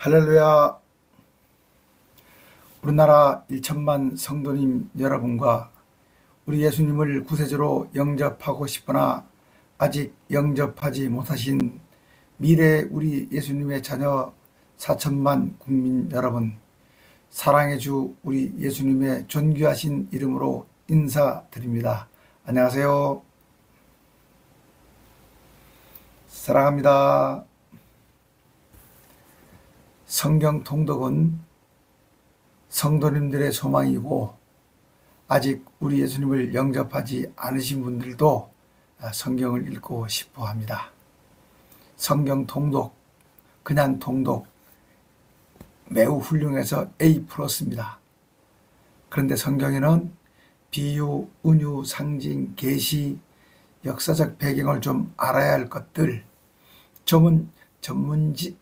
할렐루야. 우리나라 1천만 성도님 여러분과 우리 예수님을 구세주로 영접하고 싶으나 아직 영접하지 못하신 미래 우리 예수님의 자녀 4천만 국민 여러분, 사랑의 주 우리 예수님의 존귀하신 이름으로 인사드립니다. 안녕하세요. 사랑합니다. 성경 통독은 성도님들의 소망이고, 아직 우리 예수님을 영접하지 않으신 분들도 성경을 읽고 싶어 합니다. 성경 통독, 그냥 통독 매우 훌륭해서 A+입니다. 그런데 성경에는 비유, 은유, 상징, 계시, 역사적 배경을 좀 알아야 할 것들,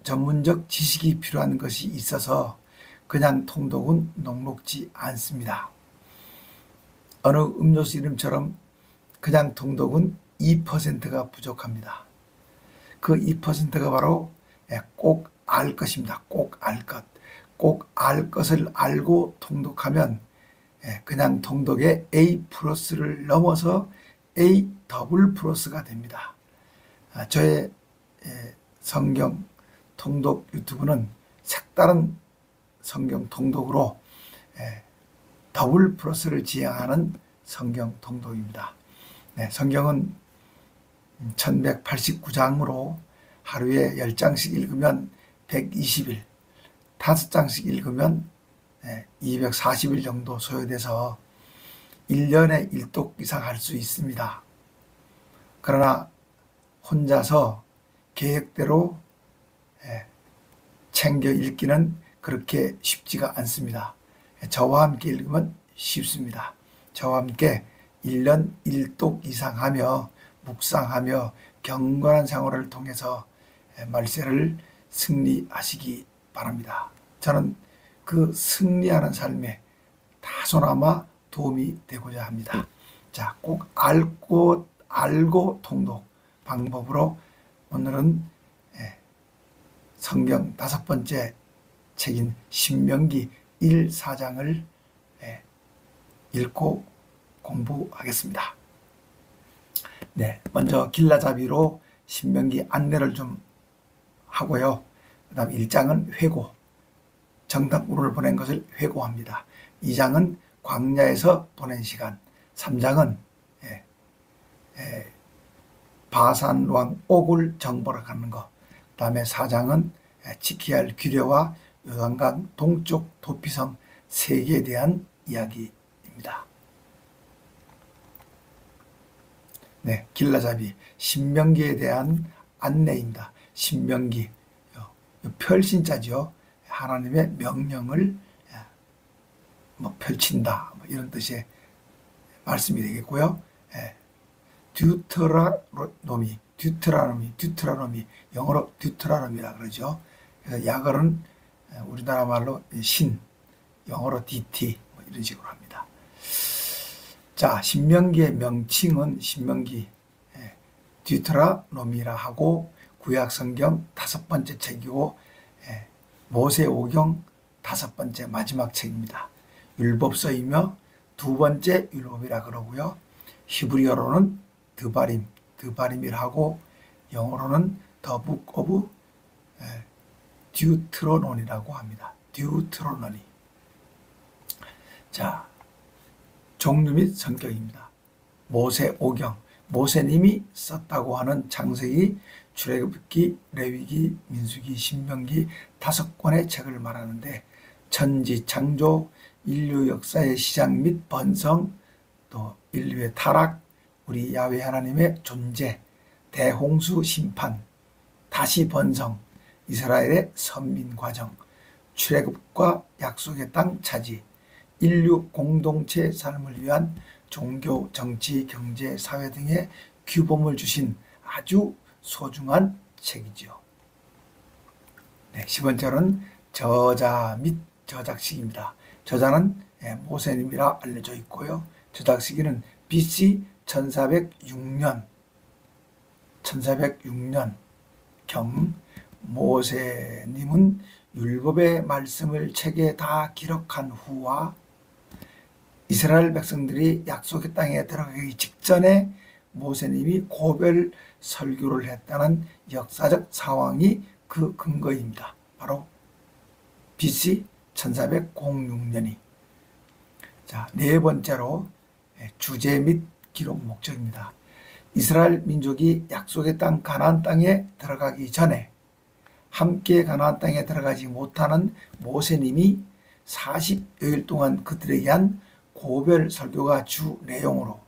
전문적 지식이 필요한 것이 있어서 그냥 통독은 녹록지 않습니다. 어느 음료수 이름처럼 그냥 통독은 2%가 부족합니다. 그 2%가 바로 꼭 알 것입니다. 꼭 알 것. 꼭 알 것을 알고 통독하면 그냥 통독의 A+를 넘어서 A++가 됩니다. 저의 성경 통독 유튜브는 색다른 성경 통독으로 더블+를 지향하는 성경 통독입니다. 성경은 1189장으로 하루에 10장씩 읽으면 120일, 5장씩 읽으면 240일 정도 소요돼서 1년에 1독 이상 할 수 있습니다. 그러나 혼자서 계획대로 챙겨 읽기는 그렇게 쉽지가 않습니다. 저와 함께 읽으면 쉽습니다. 저와 함께 1년 1독 이상 하며 묵상하며 경건한 생활을 통해서 말세를 승리하시기 바랍니다. 저는 그 승리하는 삶에 다소나마 도움이 되고자 합니다. 자, 꼭 알고 통독 방법으로 오늘은 성경 5번째 책인 신명기 1, 4장을 읽고 공부하겠습니다. 먼저 길라잡이로 신명기 안내를 좀 하고요. 그 다음 1장은 회고, 정탐꾼을 보낸 것을 회고합니다. 2장은 광야에서 보낸 시간, 3장은 바산 왕 옥을 정벌하러 가는 것, 그 다음에 4장은 지켜야 할 규례와 요단강 동쪽 도피성 3개에 대한 이야기입니다. 길라잡이 신명기에 대한 안내입니다. 신명기, 펼신자죠. 하나님의 명령을 펼친다, 이런 뜻의 말씀이 되겠고요. 듀트라노미, 영어로 듀트라노미라 그러죠. 그래서 야걸은 우리나라 말로 신, 영어로 DT, 이런 식으로 합니다. 자, 신명기의 명칭은 신명기 듀트라노미라 하고, 구약 성경 5번째 책이고 모세오경 5번째 마지막 책입니다. 율법서이며 2번째 율법이라 그러고요. 히브리어로는 드바림이라 하고, 영어로는 The Book of Deuteronomy라고 합니다. Deuteronomy. 자, 종류 및 성격입니다. 모세오경, 모세님이 썼다고 하는 창세기, 출애굽기, 레위기, 민수기, 신명기 5권의 책을 말하는데, 천지 창조, 인류 역사의 시작 및 번성, 또 인류의 타락, 우리 야훼 하나님의 존재, 대홍수 심판, 다시 번성, 이스라엘의 선민 과정, 출애굽과 약속의 땅 차지, 인류 공동체 삶을 위한 종교, 정치, 경제, 사회 등의 규범을 주신 아주 소중한 책이죠. 10번째로는 저자 및 저작식입니다. 저자는 모세님이라 알려져 있고요. 저작시기는 BC 1406년 경 모세님은 율법의 말씀을 책에 다 기록한 후와 이스라엘 백성들이 약속의 땅에 들어가기 직전에 모세님이 고별 설교를 했다는 역사적 상황이 그 근거입니다. 바로 BC 1406년이. 자, 네 번째로 주제 및 기록 목적입니다. 이스라엘 민족이 약속의 땅 가나안 땅에 들어가기 전에 함께 가나안 땅에 들어가지 못하는 모세님이 40여일 동안 그들에게 한 고별 설교가 주 내용으로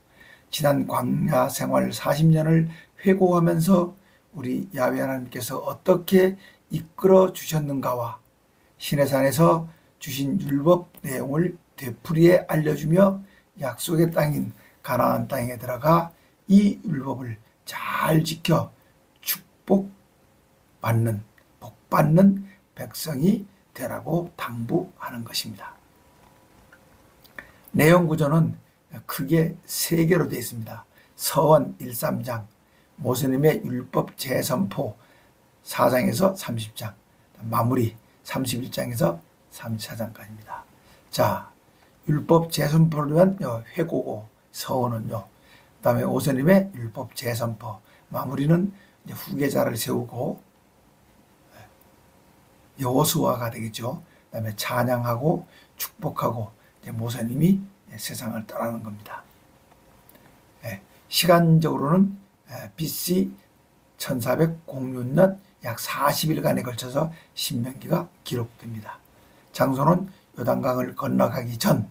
지난 광야 생활 40년을 회고하면서 우리 야훼 하나님께서 어떻게 이끌어 주셨는가와 시내산에서 주신 율법 내용을 되풀이해 알려주며 약속의 땅인 가나안 땅에 들어가 이 율법을 잘 지켜 축복받는 복받는 백성이 되라고 당부하는 것입니다. 내용 구조는 크게 세 개로 되어 있습니다. 서원 1, 3장, 모세님의 율법 재선포 4장에서 30장, 마무리 31장에서 34장까지입니다. 자, 율법 재선포는 회고고 서원은요. 그 다음에 모세님의 율법 재선포, 마무리는 이제 후계자를 세우고 여호수아가 되겠죠. 그 다음에 찬양하고 축복하고 모세님이 세상을 떠나는 겁니다. 시간적으로는 BC 1406년 약 40일간에 걸쳐서 신명기가 기록됩니다. 장소는 요단강을 건너가기 전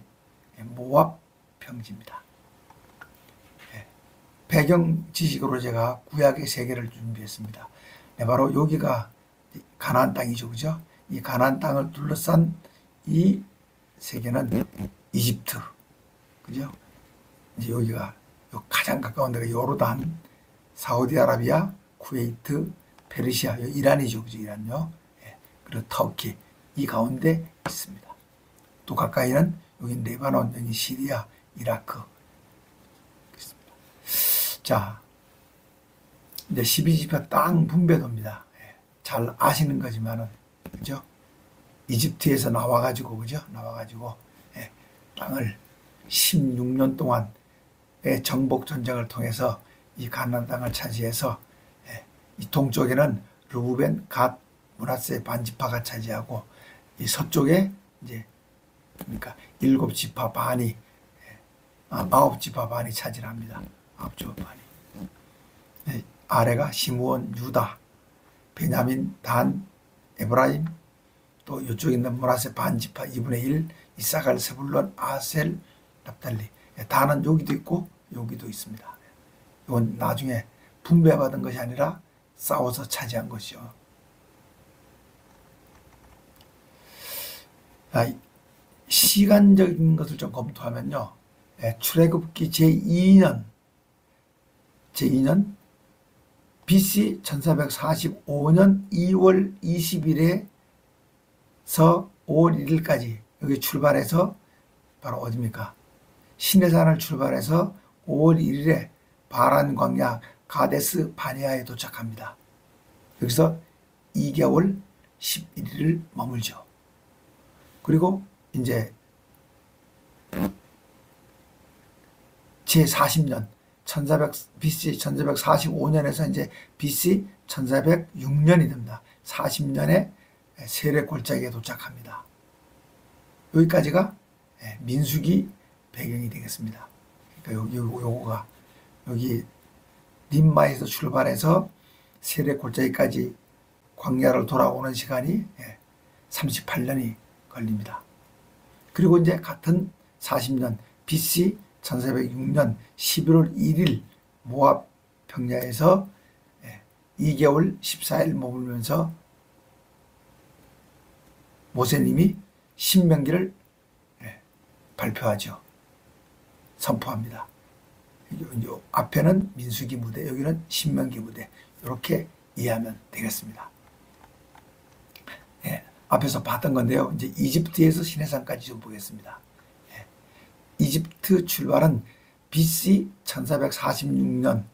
모압 평지입니다. 배경 지식으로 제가 구약의 세계를 준비했습니다. 바로 여기가 가나안 땅이죠, 그죠? 이 가나안 땅을 둘러싼 이 세계는 이집트, 그죠? 이제 여기가 가장 가까운 데가 요르단, 사우디아라비아, 쿠웨이트, 페르시아, 이란이죠, 그죠? 이란요. 그리고 터키, 이 가운데 있습니다. 또 가까이는 여기 레바논, 여기 시리아, 이라크. 있습니다. 자, 이제 12지파 땅 분배도입니다. 잘 아시는 거지만은, 그죠? 이집트에서 나와가지고, 그죠? 나와가지고, 땅을 16년 동안의 정복 전쟁을 통해서 이 가나안 땅을 차지해서, 이 동쪽에는 르우벤, 갓, 므낫세 반지파가 차지하고, 이 서쪽에 이제, 그러니까 7지파 반이, 9지파 반이 차지합니다. 9지파 반이. 아래가 시므온, 유다, 베냐민, 단, 에브라임, 또 이쪽에 있는 므낫세 반지파 2분의 1, 이사갈, 스불론, 아셀, 납달리. 단은 여기도 있고 여기도 있습니다. 이건 나중에 분배받은 것이 아니라 싸워서 차지한 것이요. 시간적인 것을 좀 검토하면요. 출애굽기 제2년 BC 1445년 2월 20일에서 5월 1일까지 여기 출발해서 바로 어디입니까? 시내산을 출발해서 5월 1일에 바란 광야 가데스 바네아에 도착합니다. 여기서 2개월 11일을 머물죠. 그리고 이제 제40년 BC 1445년에서 이제 BC 1406년이 됩니다. 40년에 세례 골짜기에 도착합니다. 여기까지가 민수기 배경이 되겠습니다. 그러니까 요거가 여기 림마에서 출발해서 세례 골짜기까지 광야를 돌아오는 시간이 38년이 걸립니다. 그리고 이제 같은 40년 BC 1406년 11월 1일 모압 평야에서 2개월 14일 머물면서 모세님이 신명기를 발표하죠. 선포합니다. 앞에는 민수기 무대, 여기는 신명기 무대. 이렇게 이해하면 되겠습니다. 앞에서 봤던 건데요. 이제 이집트에서 시내산까지 좀 보겠습니다. 이집트 출발은 BC 1446년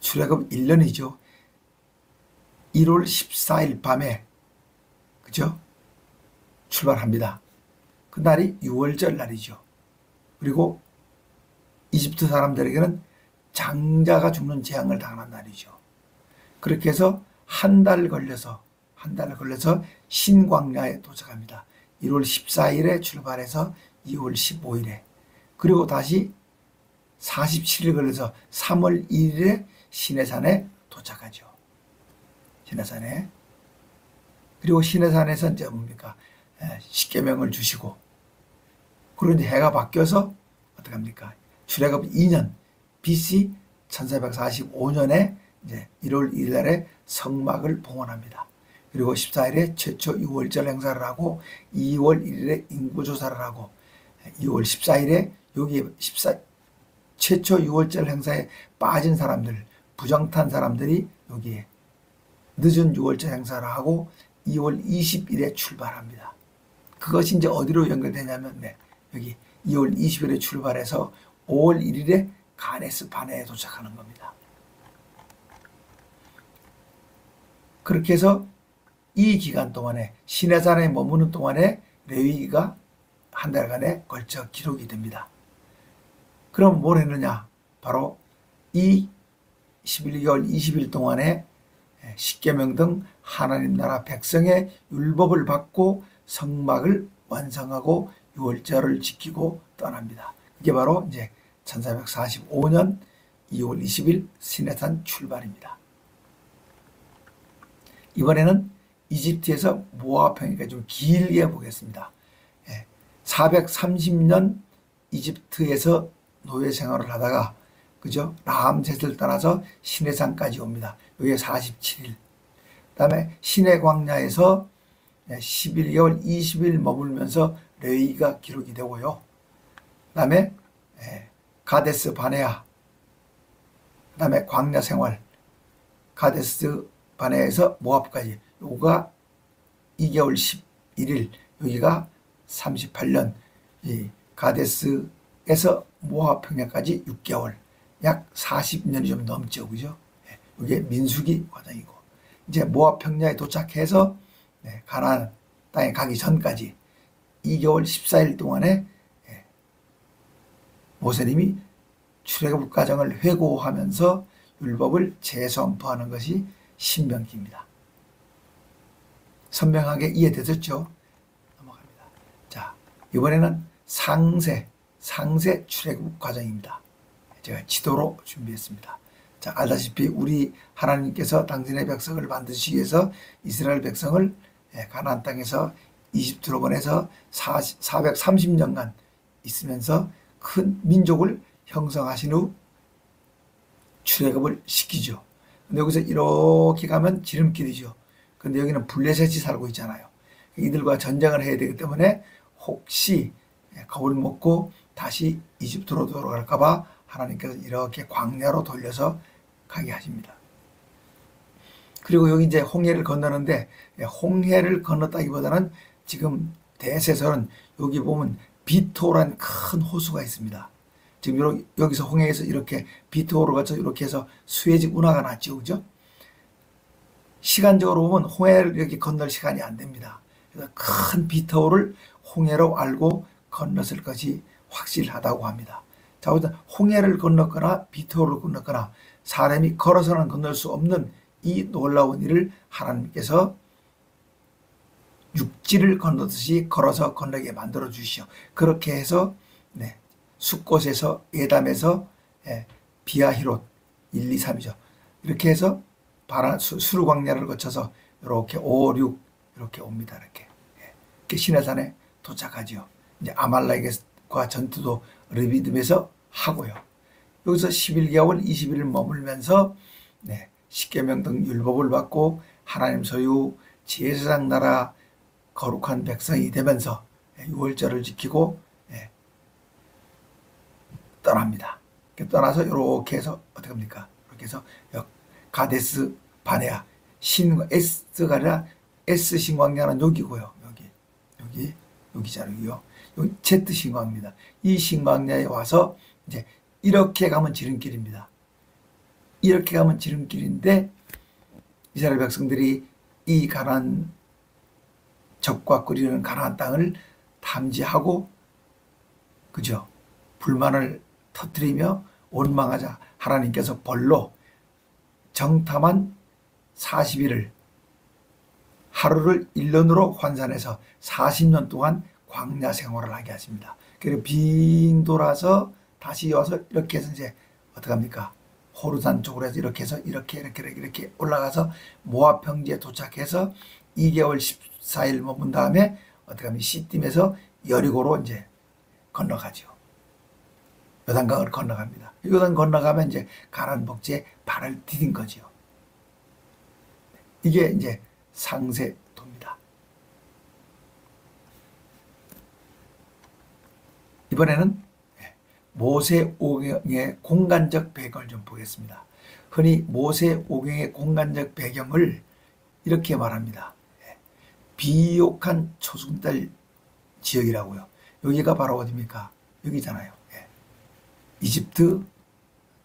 출애굽 1년이죠. 1월 14일 밤에 그죠? 출발합니다. 그날이 유월절 날이죠. 그리고 이집트 사람들에게는 장자가 죽는 재앙을 당한 날이죠. 그렇게 해서 한 달 걸려서 신광야에 도착합니다. 1월 14일에 출발해서 2월 15일에 그리고 다시 47일 걸려서 3월 1일에 시내산에 도착하죠. 시내산에. 그리고 시내산에서 이제 뭡니까? 십계명을 주시고 그리고 이제 해가 바뀌어서 어떻게 합니까? 출애굽 2년 BC 1445년에 이제 1월 1일 날에 성막을 봉헌합니다. 그리고 14일에 최초 6월절 행사를 하고 2월 1일에 인구조사를 하고 2월 14일에 여기 최초 6월절 행사에 빠진 사람들, 부정탄 사람들이 여기에 늦은 6월절 행사를 하고 2월 20일에 출발합니다. 그것이 이제 어디로 연결되냐면 여기 2월 20일에 출발해서 5월 1일에 가데스 바네에 도착하는 겁니다. 그렇게 해서 이 기간 동안에 시내산에 머무는 동안에 레위기가 한 달간에 걸쳐 기록이 됩니다. 그럼 뭘 했느냐? 바로 이 11개월 20일 동안에 십계명 등 하나님 나라 백성의 율법을 받고 성막을 완성하고 유월절을 지키고 떠납니다. 이게 바로 이제 1445년 2월 20일 시내산 출발입니다. 이번에는 이집트에서 모압평이니까 좀 길게 보겠습니다. 430년 이집트에서 노예 생활을 하다가 그죠? 라암셋을 떠나서 시내산까지 옵니다. 여기에 47일. 그다음에 시내 광야에서 11개월 20일 머물면서 레위기가 기록이 되고요. 그다음에 가데스 바네아. 그다음에 광야 생활. 가데스 바네아에서 모압까지. 요가 2개월 11일. 여기가 38년. 이 가데스에서 모압 평야까지 6개월. 약 40년이 좀 넘죠. 그죠? 이게 민수기 과정이고. 이제 모압 평야에 도착해서 가나안 땅에 가기 전까지 2개월 14일 동안에 모세님이 출애굽 과정을 회고하면서 율법을 재선포하는 것이 신명기입니다. 선명하게 이해되셨죠? 넘어갑니다. 자, 이번에는 상세 출애굽 과정입니다. 제가 지도로 준비했습니다. 자, 알다시피 우리 하나님께서 당신의 백성을 만드시기 위해서 이스라엘 백성을 가나안 땅에서 이집트로 보내서 430년간 있으면서 큰 민족을 형성하신 후 출애굽을 시키죠. 근데 여기서 이렇게 가면 지름길이죠. 근데 여기는 블레셋이 살고 있잖아요. 이들과 전쟁을 해야 되기 때문에 혹시 겁을 먹고 다시 이집트로 돌아갈까 봐 하나님께서 이렇게 광야로 돌려서 가게 하십니다. 그리고 여기 이제 홍해를 건너는데 홍해를 건넜다기보다는 지금 대세설은 여기 보면 비토란 큰 호수가 있습니다. 지금 여기서 홍해에서 이렇게 비토로 가서 이렇게 해서 수에즈 운하가 났죠. 그죠? 시간적으로 보면 홍해를 이렇게 건널 시간이 안 됩니다. 그래서 큰 비토를 홍해로 알고 건넜을 것이 확실하다고 합니다. 자, 홍해를 건넜거나 비토를 건넜거나 사람이 걸어서는 건널 수 없는 이 놀라운 일을 하나님께서 육지를 건너듯이 걸어서 건너게 만들어 주시오. 그렇게 해서 숫곳에서 에담에서 비아히롯 1, 2, 3이죠. 이렇게 해서 수르 광야를 거쳐서 이렇게 5, 6 이렇게 옵니다. 이렇게 시내산에 도착하죠. 이제 아말렉과 전투도 르비딤에서 하고요. 여기서 11개월 20일을 머물면서 십계명 등 율법을 받고 하나님 소유 제사장 나라 거룩한 백성이 되면서 유월절을 지키고 떠납니다. 떠나서 이렇게 해서 어떻게 합니까? 이렇게 해서 가데스 바네아 S가 아니라 S 신광야는 여기고요. 여기잖아요. 여기 Z 신광입니다. 이 신광야에 와서 이제 이렇게 가면 지름길입니다. 이렇게 가면 지름길인데 이스라엘 백성들이 이 가나안 적과 끓이는 가나안 땅을 탐지하고 그죠? 불만을 터뜨리며 원망하자 하나님께서 벌로 정탐한 40일을 하루를 1년으로 환산해서 40년 동안 광야 생활을 하게 하십니다. 그리고 빙 돌아서 다시 와서 이렇게 해서 이제 어떡합니까? 호르단 쪽으로 해서 이렇게 해서 이렇게 올라가서 모압 평지에 도착해서 2개월 14일 머문 다음에 어떡합니까? 시딤에서 여리고로 이제 건너가죠. 요단강을 건너갑니다. 요단 건너가면 이제 가나안 복지에 발을 디딘 거죠. 이게 이제 상세도입니다. 이번에는 모세 오경의 공간적 배경을 좀 보겠습니다. 흔히 모세 오경의 공간적 배경을 이렇게 말합니다. 비옥한 초승달 지역이라고요. 여기가 바로 어디입니까? 여기잖아요. 이집트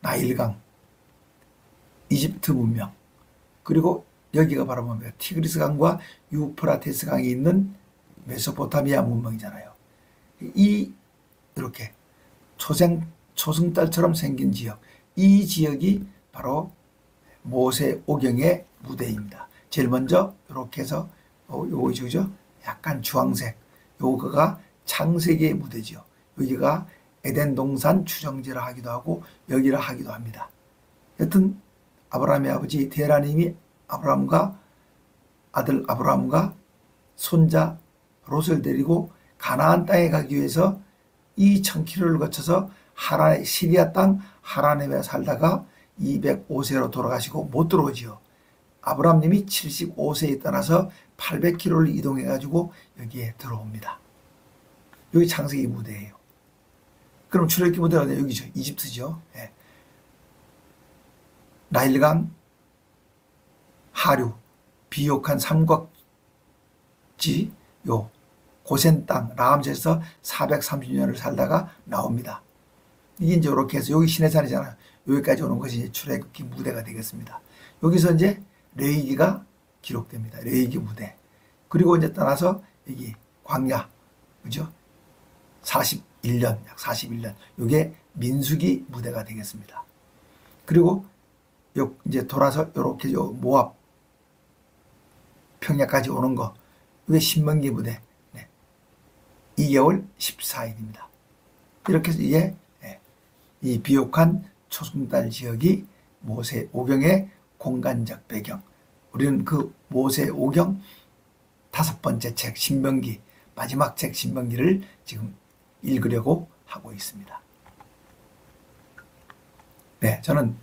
나일강, 이집트 문명, 그리고 여기가 바로 뭡니까? 티그리스 강과 유프라테스 강이 있는 메소포타미아 문명이잖아요. 이렇게 초승달처럼 생긴 지역, 이 지역이 바로 모세 오경의 무대입니다. 제일 먼저 이렇게 해서 요거죠, 약간 주황색, 요거가 창세기의 무대죠. 여기가 에덴 동산 추정지라 하기도 하고 여기라 하기도 합니다. 여튼 아브라함의 아버지 데라님이 아브라함과 아들 아브라함과 손자 롯을 데리고 가나안 땅에 가기 위해서 2000km를 거쳐서 시리아 땅 하란에 살다가 205세로 돌아가시고 못 들어오지요. 아브라함님이 75세에 떠나서 800km를 이동해 가지고 여기에 들어옵니다. 여기 창세기 무대예요. 그럼 출애굽기 무대가 어디예요? 여기죠. 이집트죠. 예. 나일강 하류 비옥한 삼각지 요 고센 땅 라암세에서 430년을 살다가 나옵니다. 이게 이제 이렇게 해서 여기 시내산이잖아요. 여기까지 오는 것이 출애굽기 무대가 되겠습니다. 여기서 이제 레위기가 기록됩니다. 레위기 무대. 그리고 이제 떠나서 여기 광야, 그죠? 41년, 약 41년. 이게 민수기 무대가 되겠습니다. 그리고 이제 돌아서 이렇게 모압 평야까지 오는 거. 이게 신명기 무대. 2개월 14일입니다. 이렇게 해서 이게 이 비옥한 초승달 지역이 모세 오경의 공간적 배경. 우리는 그 모세 오경 5번째 책 신명기, 마지막 책 신명기를 지금 읽으려고 하고 있습니다. 네, 저는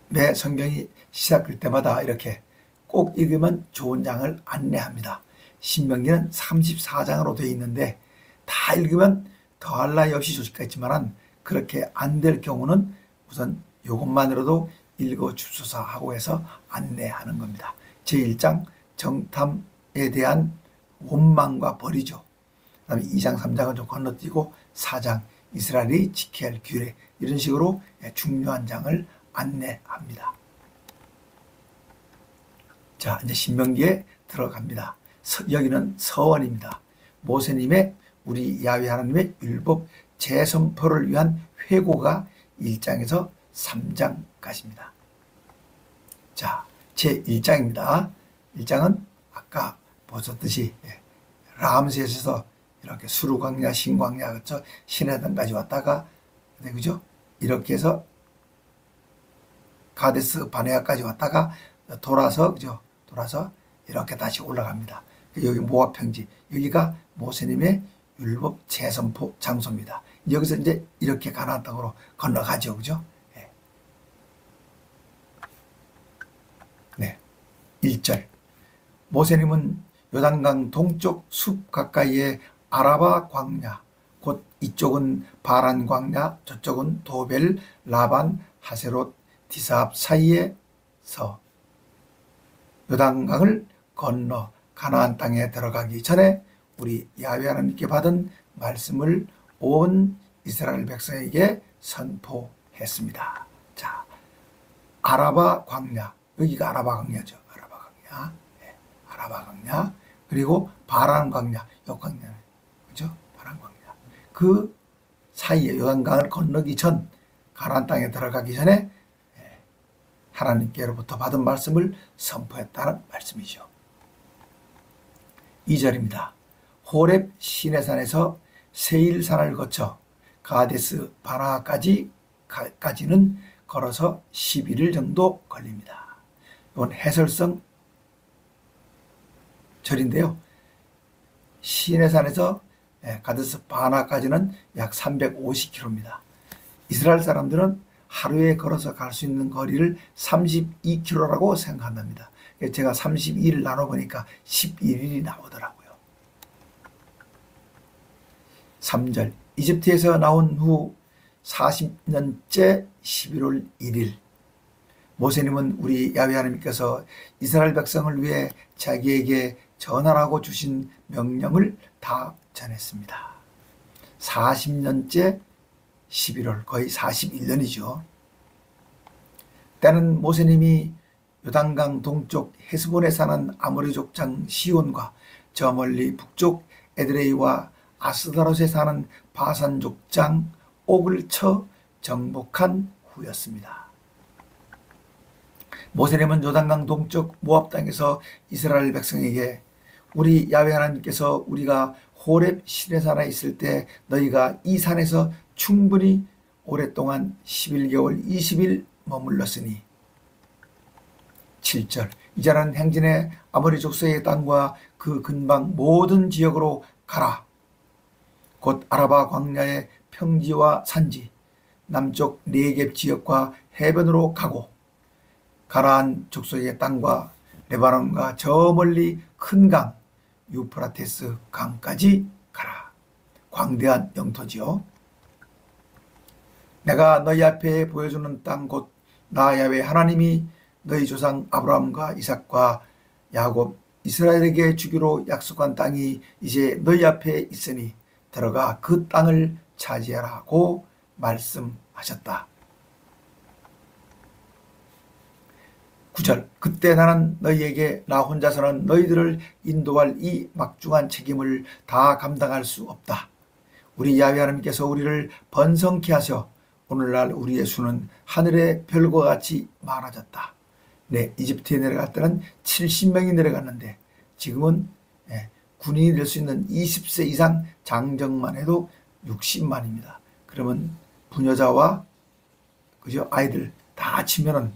매 성경이 시작할 때마다 이렇게 꼭 읽으면 좋은 장을 안내합니다. 신명기는 34장으로 되어 있는데 다 읽으면 더할 나위 없이 좋겠지만 그렇게 안 될 경우는 우선 이것만으로도 읽어주소서 하고 해서 안내하는 겁니다. 제1장 정탐에 대한 원망과 벌이죠. 그 다음에 2장 3장은 좀 건너뛰고 4장 이스라엘이 지켜야 할 규례, 이런 식으로 중요한 장을 안내합니다. 자, 이제 신명기에 들어갑니다. 여기는 서원입니다. 모세님의 우리 야훼 하나님의 율법 재선포를 위한 회고가 1장에서 3장까지입니다. 자, 제1장입니다. 1장은 아까 보셨듯이 라암세스에서 이렇게 수르광야, 신광야, 그쵸? 시내산까지 왔다가, 그죠? 이렇게 해서 가데스 바네아까지 왔다가 돌아서, 그죠? 돌아서 이렇게 다시 올라갑니다. 여기 모압 평지, 여기가 모세님의 율법 재선포 장소입니다. 여기서 이제 이렇게 가나안 땅으로 건너가죠, 그죠? 네. 1절. 모세님은 요단강 동쪽 숲 가까이에 아라바 광야, 곧 이쪽은 바란 광야, 저쪽은 도벨, 라반, 하세롯, 디사압 사이에서 요단강을 건너 가나안 땅에 들어가기 전에 우리 야훼 하나님께 받은 말씀을 온 이스라엘 백성에게 선포했습니다. 자, 아라바 광야, 여기가 아라바 광야죠. 아라바 광야. 네. 아라바 광야. 그리고 바란 광야. 요 광야. 그죠? 바란 광야. 그 사이에 요단강을 건너기 전, 가나안 땅에 들어가기 전에 하나님께로부터 받은 말씀을 선포했다는 말씀이죠. 2절입니다. 호렙 시내산에서 세일산을 거쳐 가데스 바나까지는 걸어서 11일 정도 걸립니다. 이건 해설성 절인데요. 시내산에서 가데스 바나까지는 약 350km입니다. 이스라엘 사람들은 하루에 걸어서 갈 수 있는 거리를 32km라고 생각한답니다. 제가 32를 나눠보니까 11일이 나오더라고요. 3절, 이집트에서 나온 후 40년째 11월 1일 모세님은 우리 야훼 하나님께서 이스라엘 백성을 위해 자기에게 전하라고 주신 명령을 다 전했습니다. 40년째 11월, 거의 41년이죠. 때는 모세님이 요단강 동쪽 헤스본에 사는 아모리 족장 시온과 저 멀리 북쪽 에드레이와 아스다롯에 사는 바산 족장 옥을 쳐 정복한 후였습니다. 모세님은 요단강 동쪽 모압 땅에서 이스라엘 백성에게 우리 야훼 하나님께서 우리가 호렙 시내산에 있을 때 너희가 이 산에서 충분히 오랫동안 11개월 20일 머물렀으니 7절, 이제는 행진의 아모리 족속의 땅과 그 근방 모든 지역으로 가라. 곧 아라바 광야의 평지와 산지, 남쪽 네겝 지역과 해변으로 가고 가나안 족속의 땅과 레바논과 저 멀리 큰 강 유프라테스 강까지 가라. 광대한 영토지요. 내가 너희 앞에 보여주는 땅 곧 나 야훼 하나님이 너희 조상 아브라함과 이삭과 야곱 이스라엘에게 주기로 약속한 땅이 이제 너희 앞에 있으니 들어가 그 땅을 차지하라고 말씀하셨다. 9절, 그때 나는 너희에게 나 혼자서는 너희들을 인도할 이 막중한 책임을 다 감당할 수 없다. 우리 야훼 하나님께서 우리를 번성케 하셔 오늘날 우리의 수는 하늘의 별과 같이 많아졌다. 네, 이집트에 내려갈 때는 70명이 내려갔는데 지금은 군인이 될 수 있는 20세 이상 장정만 해도 60만입니다. 그러면 부녀자와 그죠 아이들 다 치면은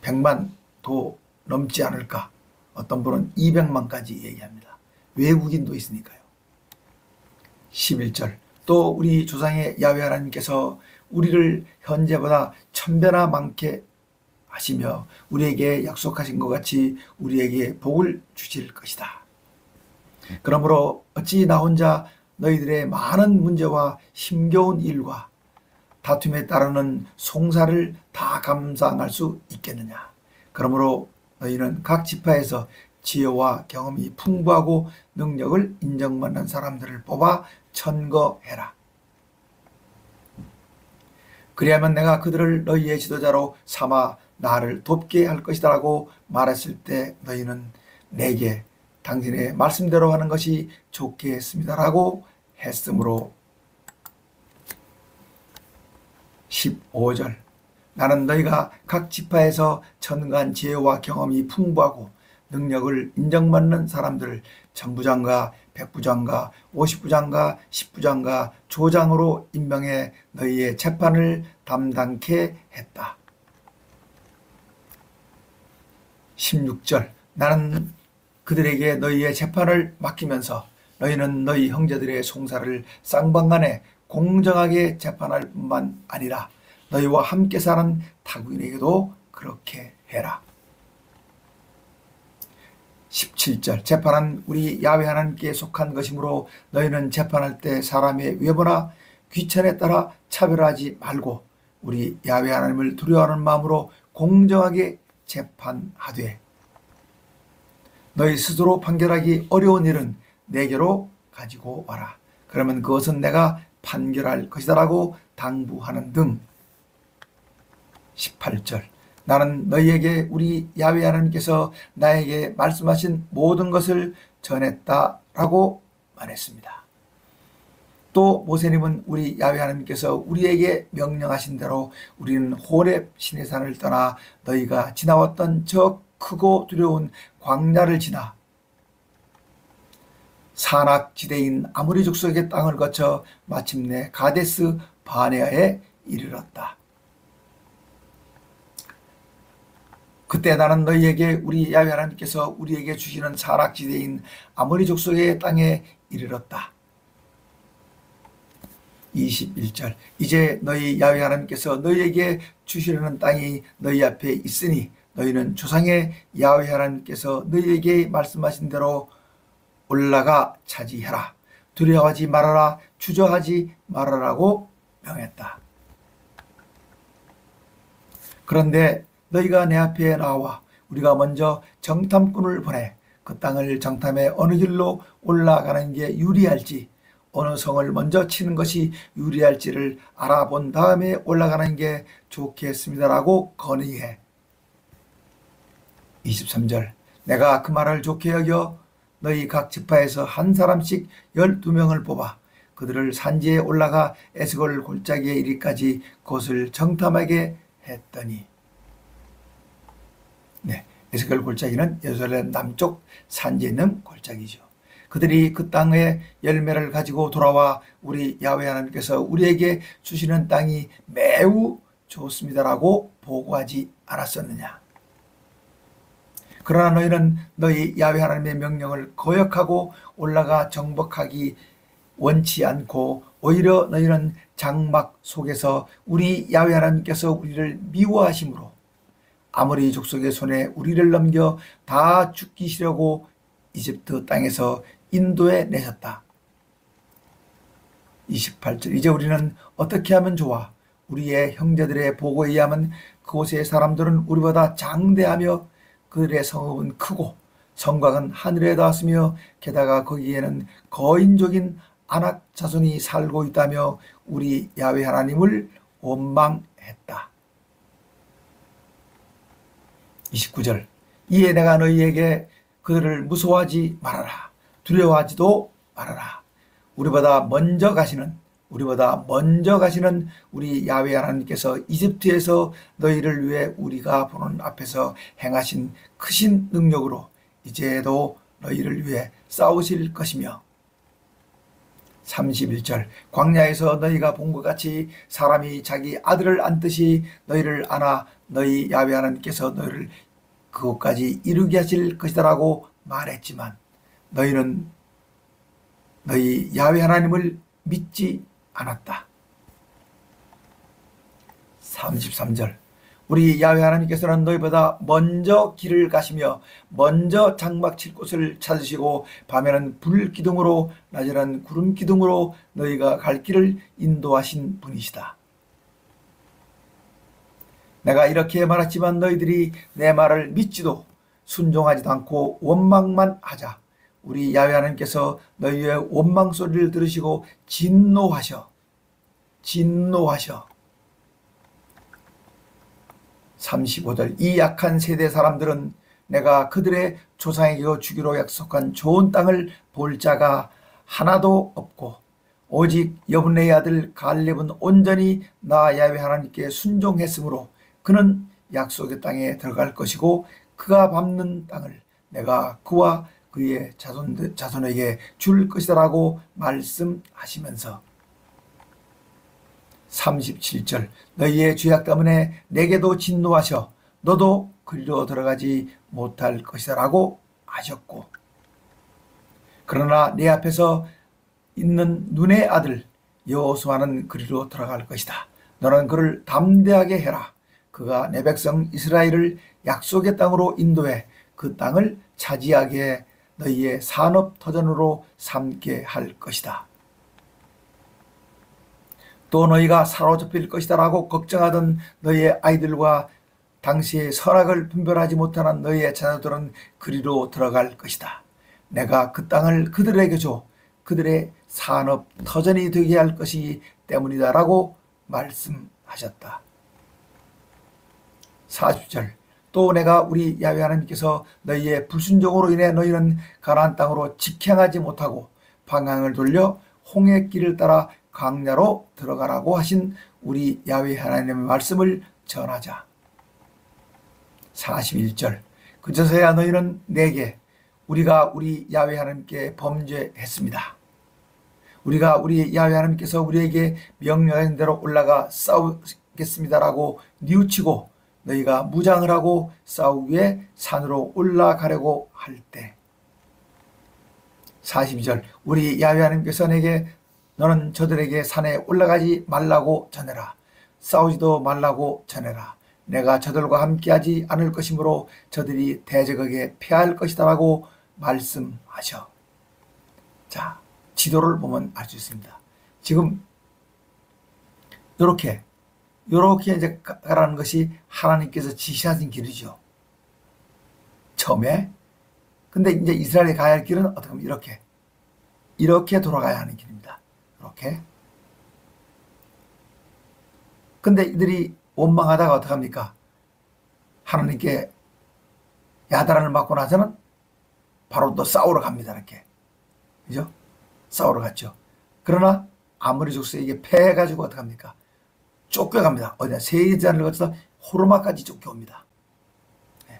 100만도 넘지 않을까. 어떤 분은 200만까지 얘기합니다. 외국인도 있으니까요. 11절, 또 우리 조상의 야훼 하나님께서 우리를 현재보다 1000배나 많게 하시며 우리에게 약속하신 것 같이 우리에게 복을 주실 것이다. 그러므로 어찌 나 혼자 너희들의 많은 문제와 힘겨운 일과 다툼에 따르는 송사를 다 감당할 수 있겠느냐. 그러므로 너희는 각 지파에서 지혜와 경험이 풍부하고 능력을 인정받는 사람들을 뽑아 천거해라. 그리하면 내가 그들을 너희의 지도자로 삼아 나를 돕게 할 것이다 라고 말했을 때 너희는 내게 당신의 말씀대로 하는 것이 좋겠습니다 라고 했으므로 15절, 나는 너희가 각 지파에서 천간 지혜와 경험이 풍부하고 능력을 인정받는 사람들을 천부장과 백부장과 50부장과 10부장과 조장으로 임명해 너희의 재판을 담당케 했다. 16절, 나는 그들에게 너희의 재판을 맡기면서 너희는 너희 형제들의 송사를 쌍방간에 공정하게 재판할 뿐만 아니라 너희와 함께 사는 타국인에게도 그렇게 해라. 17절, 재판은 우리 야훼 하나님께 속한 것이므로 너희는 재판할 때 사람의 외모나 귀천에 따라 차별하지 말고 우리 야훼 하나님을 두려워하는 마음으로 공정하게 재판하되 너희 스스로 판결하기 어려운 일은 내게로 가지고 와라. 그러면 그것은 내가 판결할 것이다 라고 당부하는 등. 18절, 나는 너희에게 우리 야훼 하나님께서 나에게 말씀하신 모든 것을 전했다라고 말했습니다. 또 모세님은 우리 야훼 하나님께서 우리에게 명령하신 대로 우리는 호렙 시내산을 떠나 너희가 지나왔던 저 크고 두려운 광야를 지나 산악지대인 아모리 족속의 땅을 거쳐 마침내 가데스 바네아에 이르렀다. 그때 나는 너희에게 우리 야훼 하나님께서 우리에게 주시는 산악지대인 아모리 족속의 땅에 이르렀다. 21절 이제 너희 야훼 하나님께서 너희에게 주시려는 땅이 너희 앞에 있으니 너희는 조상의 야훼 하나님께서 너희에게 말씀하신 대로 올라가 차지해라. 두려워하지 말아라. 주저하지 말아라고 명했다. 그런데 너희가 내 앞에 나와 우리가 먼저 정탐꾼을 보내 그 땅을 정탐해 어느 길로 올라가는 게 유리할지 어느 성을 먼저 치는 것이 유리할지를 알아본 다음에 올라가는 게 좋겠습니다라고 건의해. 23절 내가 그 말을 좋게 여겨 너희 각 지파에서 한 사람씩 12명을 뽑아 그들을 산지에 올라가 에스골 골짜기에 이르기까지 그곳을 정탐하게 했더니 에스골 골짜기는 예루살렘 남쪽 산지에 있는 골짜기죠. 그들이 그 땅의 열매를 가지고 돌아와 우리 야훼 하나님께서 우리에게 주시는 땅이 매우 좋습니다라고 보고하지 않았었느냐. 그러나 너희는 너희 야훼 하나님의 명령을 거역하고 올라가 정복하기 원치 않고 오히려 너희는 장막 속에서 우리 야훼 하나님께서 우리를 미워하심으로 아모리 족속의 손에 우리를 넘겨 다 죽이시려고 이집트 땅에서 인도해 내셨다. 28절 이제 우리는 어떻게 하면 좋아? 우리의 형제들의 보고에 의하면 그곳의 사람들은 우리보다 장대하며 그들의 성읍은 크고 성곽은 하늘에 닿았으며 게다가 거기에는 거인족인 아낙 자손이 살고 있다며 우리 야훼 하나님을 원망했다. 29절 이에 내가 너희에게 그들을 무서워하지 말아라. 두려워하지도 말아라. 우리보다 먼저 가시는 우리 야훼 하나님께서 이집트에서 너희를 위해 우리가 보는 앞에서 행하신 크신 능력으로 이제도 너희를 위해 싸우실 것이며 31절 광야에서 너희가 본 것 같이 사람이 자기 아들을 안듯이 너희를 안아 너희 야훼 하나님께서 너희를 그곳까지 이르게 하실 것이다라고 말했지만 너희는 너희 야훼 하나님을 믿지 않았다. 33절 우리 야훼 하나님께서는 너희보다 먼저 길을 가시며 먼저 장막 칠 곳을 찾으시고 밤에는 불기둥으로 낮에는 구름기둥으로 너희가 갈 길을 인도하신 분이시다. 내가 이렇게 말했지만 너희들이 내 말을 믿지도 순종하지도 않고 원망만 하자. 우리 야훼 하나님께서 너희의 원망 소리를 들으시고 진노하셔. 35절 이 약한 세대 사람들은 내가 그들의 조상에게 주기로 약속한 좋은 땅을 볼 자가 하나도 없고 오직 여분의 아들 갈렙은 온전히 나 야훼 하나님께 순종했으므로 그는 약속의 땅에 들어갈 것이고 그가 밟는 땅을 내가 그와 그의 자손에게 줄 것이다라고 말씀하시면서 37절 너희의 죄악 때문에 내게도 진노하셔 너도 그리로 들어가지 못할 것이다라고 하셨고 그러나 내 앞에서 있는 눈의 아들 여호수아는 그리로 들어갈 것이다. 너는 그를 담대하게 해라. 그가 내 백성 이스라엘을 약속의 땅으로 인도해 그 땅을 차지하게 너희의 산업터전으로 삼게 할 것이다. 또 너희가 사로잡힐 것이다 라고 걱정하던 너희의 아이들과 당시의 선악을 분별하지 못하는 너희의 자녀들은 그리로 들어갈 것이다. 내가 그 땅을 그들에게 줘 그들의 산업터전이 되게 할 것이기 때문이다 라고 말씀하셨다. 40절 또 내가 우리 야훼 하나님께서 너희의 불순종으로 인해 너희는 가나안 땅으로 직행하지 못하고 방향을 돌려 홍해 길을 따라 광야로 들어가라고 하신 우리 야훼 하나님의 말씀을 전하자. 41절 그제서야 너희는 내게 우리가 우리 야훼 하나님께 범죄했습니다. 우리가 우리 야훼 하나님께서 우리에게 명령하신 대로 올라가 싸우겠습니다라고 뉘우치고 너희가 무장을 하고 싸우기 위해 산으로 올라가려고 할 때 42절 우리 야훼 하나님께서 내게 너는 저들에게 산에 올라가지 말라고 전해라. 싸우지도 말라고 전해라. 내가 저들과 함께하지 않을 것이므로 저들이 대적에게 패할 것이다 라고 말씀하셔. 자, 지도를 보면 알 수 있습니다. 지금 이렇게 이제 가라는 것이 하나님께서 지시하신 길이죠. 처음에. 근데 이제 이스라엘이 가야 할 길은 어떻게 보면 이렇게 돌아가야 하는 길입니다. 이렇게. 근데 이들이 원망하다가 어떻게 합니까? 하나님께 야단을 맞고 나서는 바로 또 싸우러 갑니다. 이렇게. 그죠? 싸우러 갔죠. 그러나 아모리 족속에게 패해가지고 어떻게 합니까? 쫓겨갑니다. 어디냐? 세이잔을 거쳐서 호르마까지 쫓겨옵니다. 네.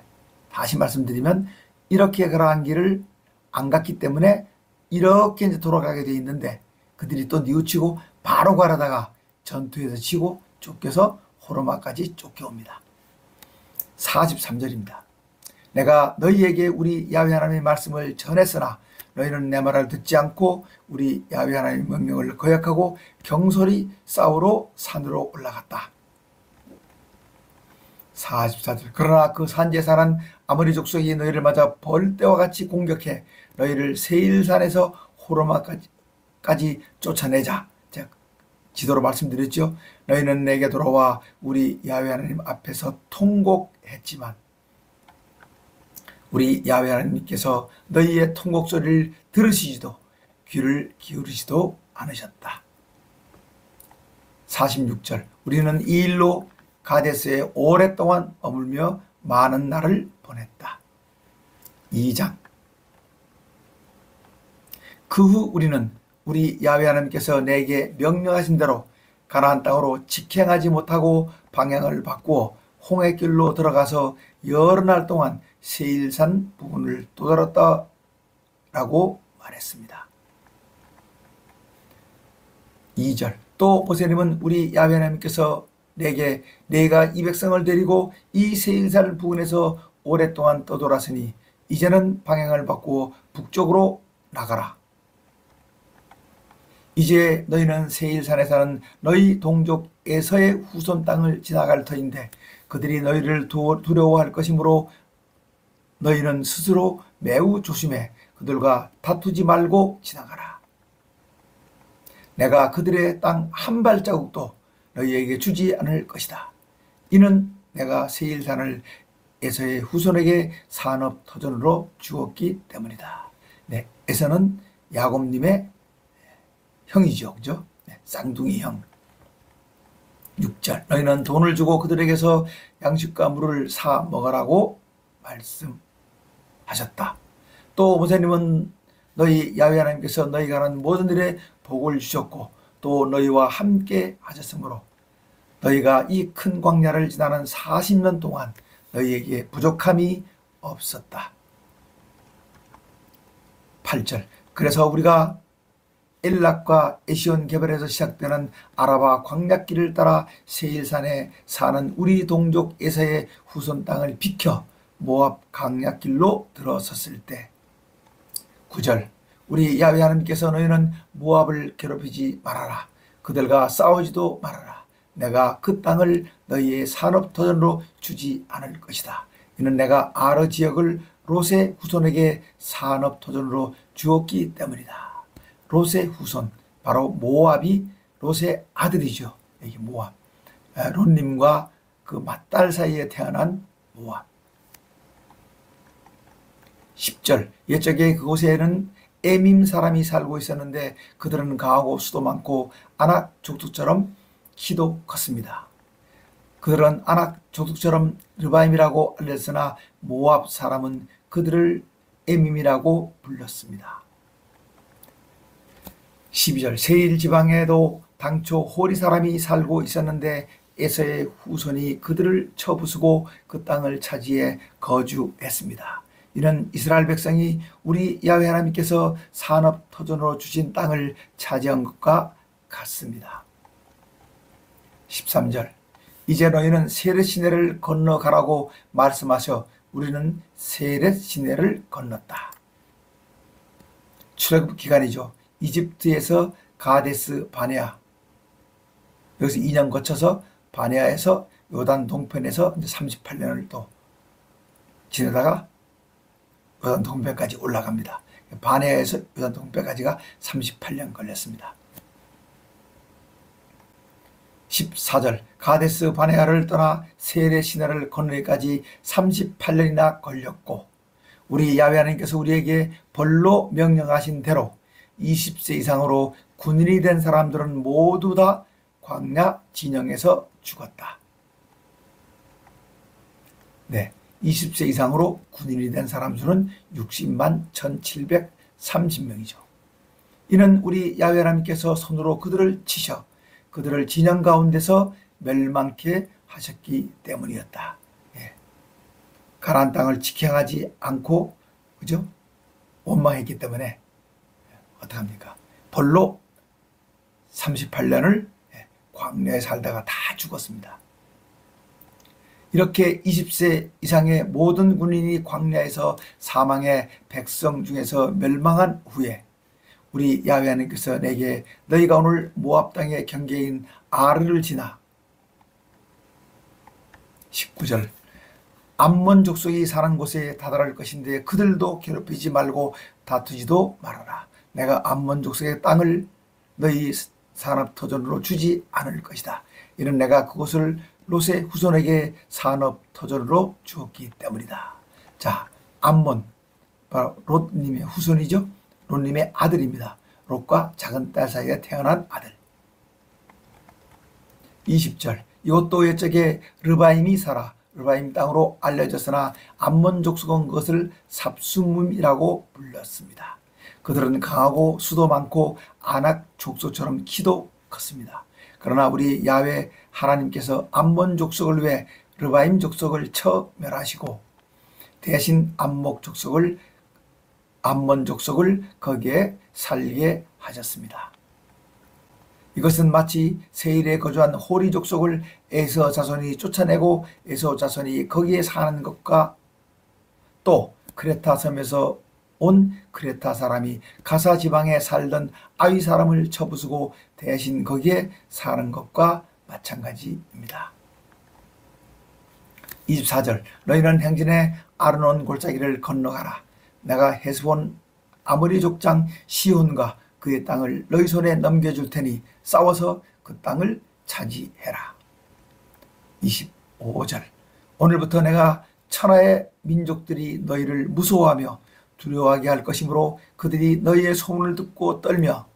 다시 말씀드리면 이렇게 걸어간 길을 안 갔기 때문에 이렇게 이제 돌아가게 돼 있는데 그들이 또 뉘우치고 바로 가려다가 전투에서 지고 쫓겨서 호르마까지 쫓겨옵니다. 43절입니다. 내가 너희에게 우리 야훼 하나님의 말씀을 전했으나 너희는 내 말을 듣지 않고 우리 야훼 하나님의 명령을 거역하고 경솔히 싸우러 산으로 올라갔다. 44절 그러나 그 산제사는 아모리 족속이 너희를 맞아 벌떼와 같이 공격해 너희를 세일산에서 호르마까지 쫓아내자. 제가 지도로 말씀드렸죠. 너희는 내게 돌아와 우리 야훼 하나님 앞에서 통곡했지만 우리 야훼 하나님께서 너희의 통곡 소리를 들으시지도 귀를 기울이지도 않으셨다. 46절 우리는 이 일로 가데스에 오랫동안 머물며 많은 날을 보냈다. 2장 그 후 우리는 우리 야훼 하나님께서 내게 명령하신 대로 가나안 땅으로 직행하지 못하고 방향을 바꾸어 홍해길로 들어가서 여러 날 동안 세일산 부근을 떠돌았다라고 말했습니다. 2절 또 모세님은 우리 야훼 하나님께서 내게 내가 이 백성을 데리고 이 세일산 부근에서 오랫동안 떠돌았으니 이제는 방향을 바꾸어 북쪽으로 나가라. 이제 너희는 세일산에 사는 너희 동족 에서의 후손 땅을 지나갈 터인데 그들이 너희를 두려워할 것이므로 너희는 스스로 매우 조심해 그들과 다투지 말고 지나가라. 내가 그들의 땅 한 발자국도 너희에게 주지 않을 것이다. 이는 내가 세일산을 에서의 후손에게 산업터전으로 주었기 때문이다. 네, 에서는 야곱님의 형이죠. 그죠? 네, 쌍둥이 형. 6절 너희는 돈을 주고 그들에게서 양식과 물을 사 먹으라고 말씀하셨다. 또 모세님은 너희 야훼 하나님께서 너희가 하는 모든 일에 복을 주셨고 또 너희와 함께 하셨으므로 너희가 이 큰 광야를 지나는 40년 동안 너희에게 부족함이 없었다. 8절 그래서 우리가 엘락과 에시온 개발에서 시작되는 아라바 광약길을 따라 세일산에 사는 우리 동족 에서의 후손 땅을 비켜 모압 광약길로 들어섰을 때 9절 우리 야훼 하나님께서 너희는 모압을 괴롭히지 말아라. 그들과 싸우지도 말아라. 내가 그 땅을 너희의 산업터전으로 주지 않을 것이다. 이는 내가 아르 지역을 롯의 후손에게 산업터전으로 주었기 때문이다. 롯의 후손 바로 모압이 롯의 아들이죠. 여기 모압 롯님과 그 맏딸 사이에 태어난 모압. 10절 옛적에 그곳에는 에밈 사람이 살고 있었는데 그들은 강하고 수도 많고 아낙 족속처럼 키도 컸습니다. 그들은 아낙 족속처럼 르바임이라고 알렸으나 모압 사람은 그들을 에밈이라고 불렀습니다. 12절 세일 지방에도 당초 호리 사람이 살고 있었는데 에서의 후손이 그들을 쳐부수고 그 땅을 차지해 거주했습니다. 이는 이스라엘 백성이 우리 야훼 하나님께서 산업터전으로 주신 땅을 차지한 것과 같습니다. 13절 이제 너희는 세렛 시내를 건너가라고 말씀하셔 우리는 세렛 시내를 건넜다. 출애굽 기간이죠. 이집트에서 가데스 바네아, 여기서 2년 거쳐서 바네아에서 요단 동편에서 이제 38년을 또 지내다가 요단 동편까지 올라갑니다. 바네아에서 요단 동편까지가 38년 걸렸습니다. 14절 가데스 바네아를 떠나 세렛 시내를 건너기까지 38년이나 걸렸고 우리 야훼 하나님께서 우리에게 벌로 명령하신 대로 20세 이상으로 군인이 된 사람들은 모두 다 광야 진영에서 죽었다. 네, 20세 이상으로 군인이 된 사람 수는 60만 1730명이죠. 이는 우리 야훼 하나님께서 손으로 그들을 치셔 그들을 진영 가운데서 멸망케 하셨기 때문이었다. 예. 가나안 땅을 지켜가지 않고 그죠? 원망했기 때문에 어떡합니까? 벌로 38년을 광야에 살다가 다 죽었습니다. 이렇게 20세 이상의 모든 군인이 광야에서 사망해 백성 중에서 멸망한 후에 우리 야훼 하나님께서 내게 너희가 오늘 모압 땅의 경계인 아르를 지나 19절 암몬 족속이 사는 곳에 다다를 것인데 그들도 괴롭히지 말고 다투지도 말아라. 내가 암몬 족속의 땅을 너희 산업터전으로 주지 않을 것이다. 이는 내가 그곳을 롯의 후손에게 산업터전으로 주었기 때문이다. 자, 암몬 바로 롯님의 후손이죠. 롯님의 아들입니다. 롯과 작은 딸 사이에 태어난 아들. 20절 이것도 옛적에 르바임이 살아 르바임 땅으로 알려졌으나 암몬 족속은 그것을 삽수밈이라고 불렀습니다. 그들은 강하고 수도 많고 아낙 족속처럼 키도 컸습니다. 그러나 우리 야훼 하나님께서 암몬 족속을 위해 르바임 족속을 쳐 멸하시고 대신 암몬 족속을 거기에 살게 하셨습니다. 이것은 마치 세일에 거주한 호리 족속을 에서 자손이 쫓아내고 에서 자손이 거기에 사는 것과 또 크레타 섬에서 온 크레타 사람이 가사 지방에 살던 아위 사람을 쳐부수고 대신 거기에 사는 것과 마찬가지입니다. 24절 너희는 행진에 아르논 골짜기를 건너가라. 내가 헤스본 아모리 족장 시온과 그의 땅을 너희 손에 넘겨줄 테니 싸워서 그 땅을 차지해라. 25절 오늘부터 내가 천하의 민족들이 너희를 무서워하며 두려워하게 할 것이므로 그들이 너희의 소문을 듣고 떨며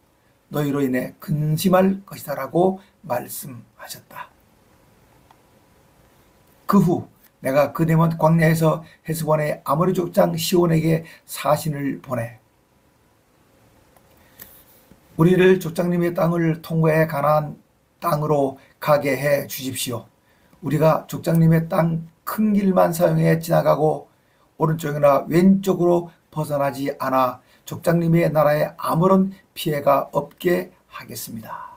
너희로 인해 근심할 것이다 라고 말씀하셨다. 그 후 내가 그네몬 광야에서 헤스본의 아모리 족장 시온에게 사신을 보내 우리를 족장님의 땅을 통과해 가나안 땅으로 가게 해 주십시오. 우리가 족장님의 땅 큰 길만 사용해 지나가고 오른쪽이나 왼쪽으로 벗어나지 않아 족장님의 나라에 아무런 피해가 없게 하겠습니다.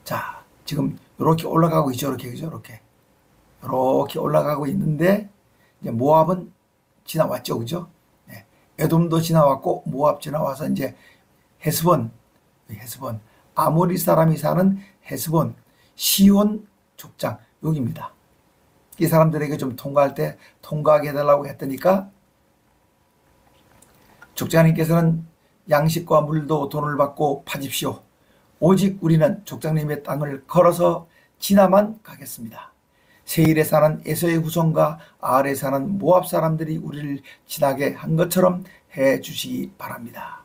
자, 지금 이렇게 올라가고 있죠. 이렇게 올라가고 있는데 이제 모압은 지나왔죠, 그죠? 네. 에돔도 지나왔고 모압 지나와서 이제 헤스본 아모리 사람이 사는 헤스본 시온 족장 여기입니다. 이 사람들에게 좀 통과할 때 통과하게 해달라고 했더니까 족장님께서는 양식과 물도 돈을 받고 파십시오. 오직 우리는 족장님의 땅을 걸어서 지나만 가겠습니다. 세일에 사는 에서의 후손과 아알에 사는 모압 사람들이 우리를 지나게 한 것처럼 해 주시기 바랍니다.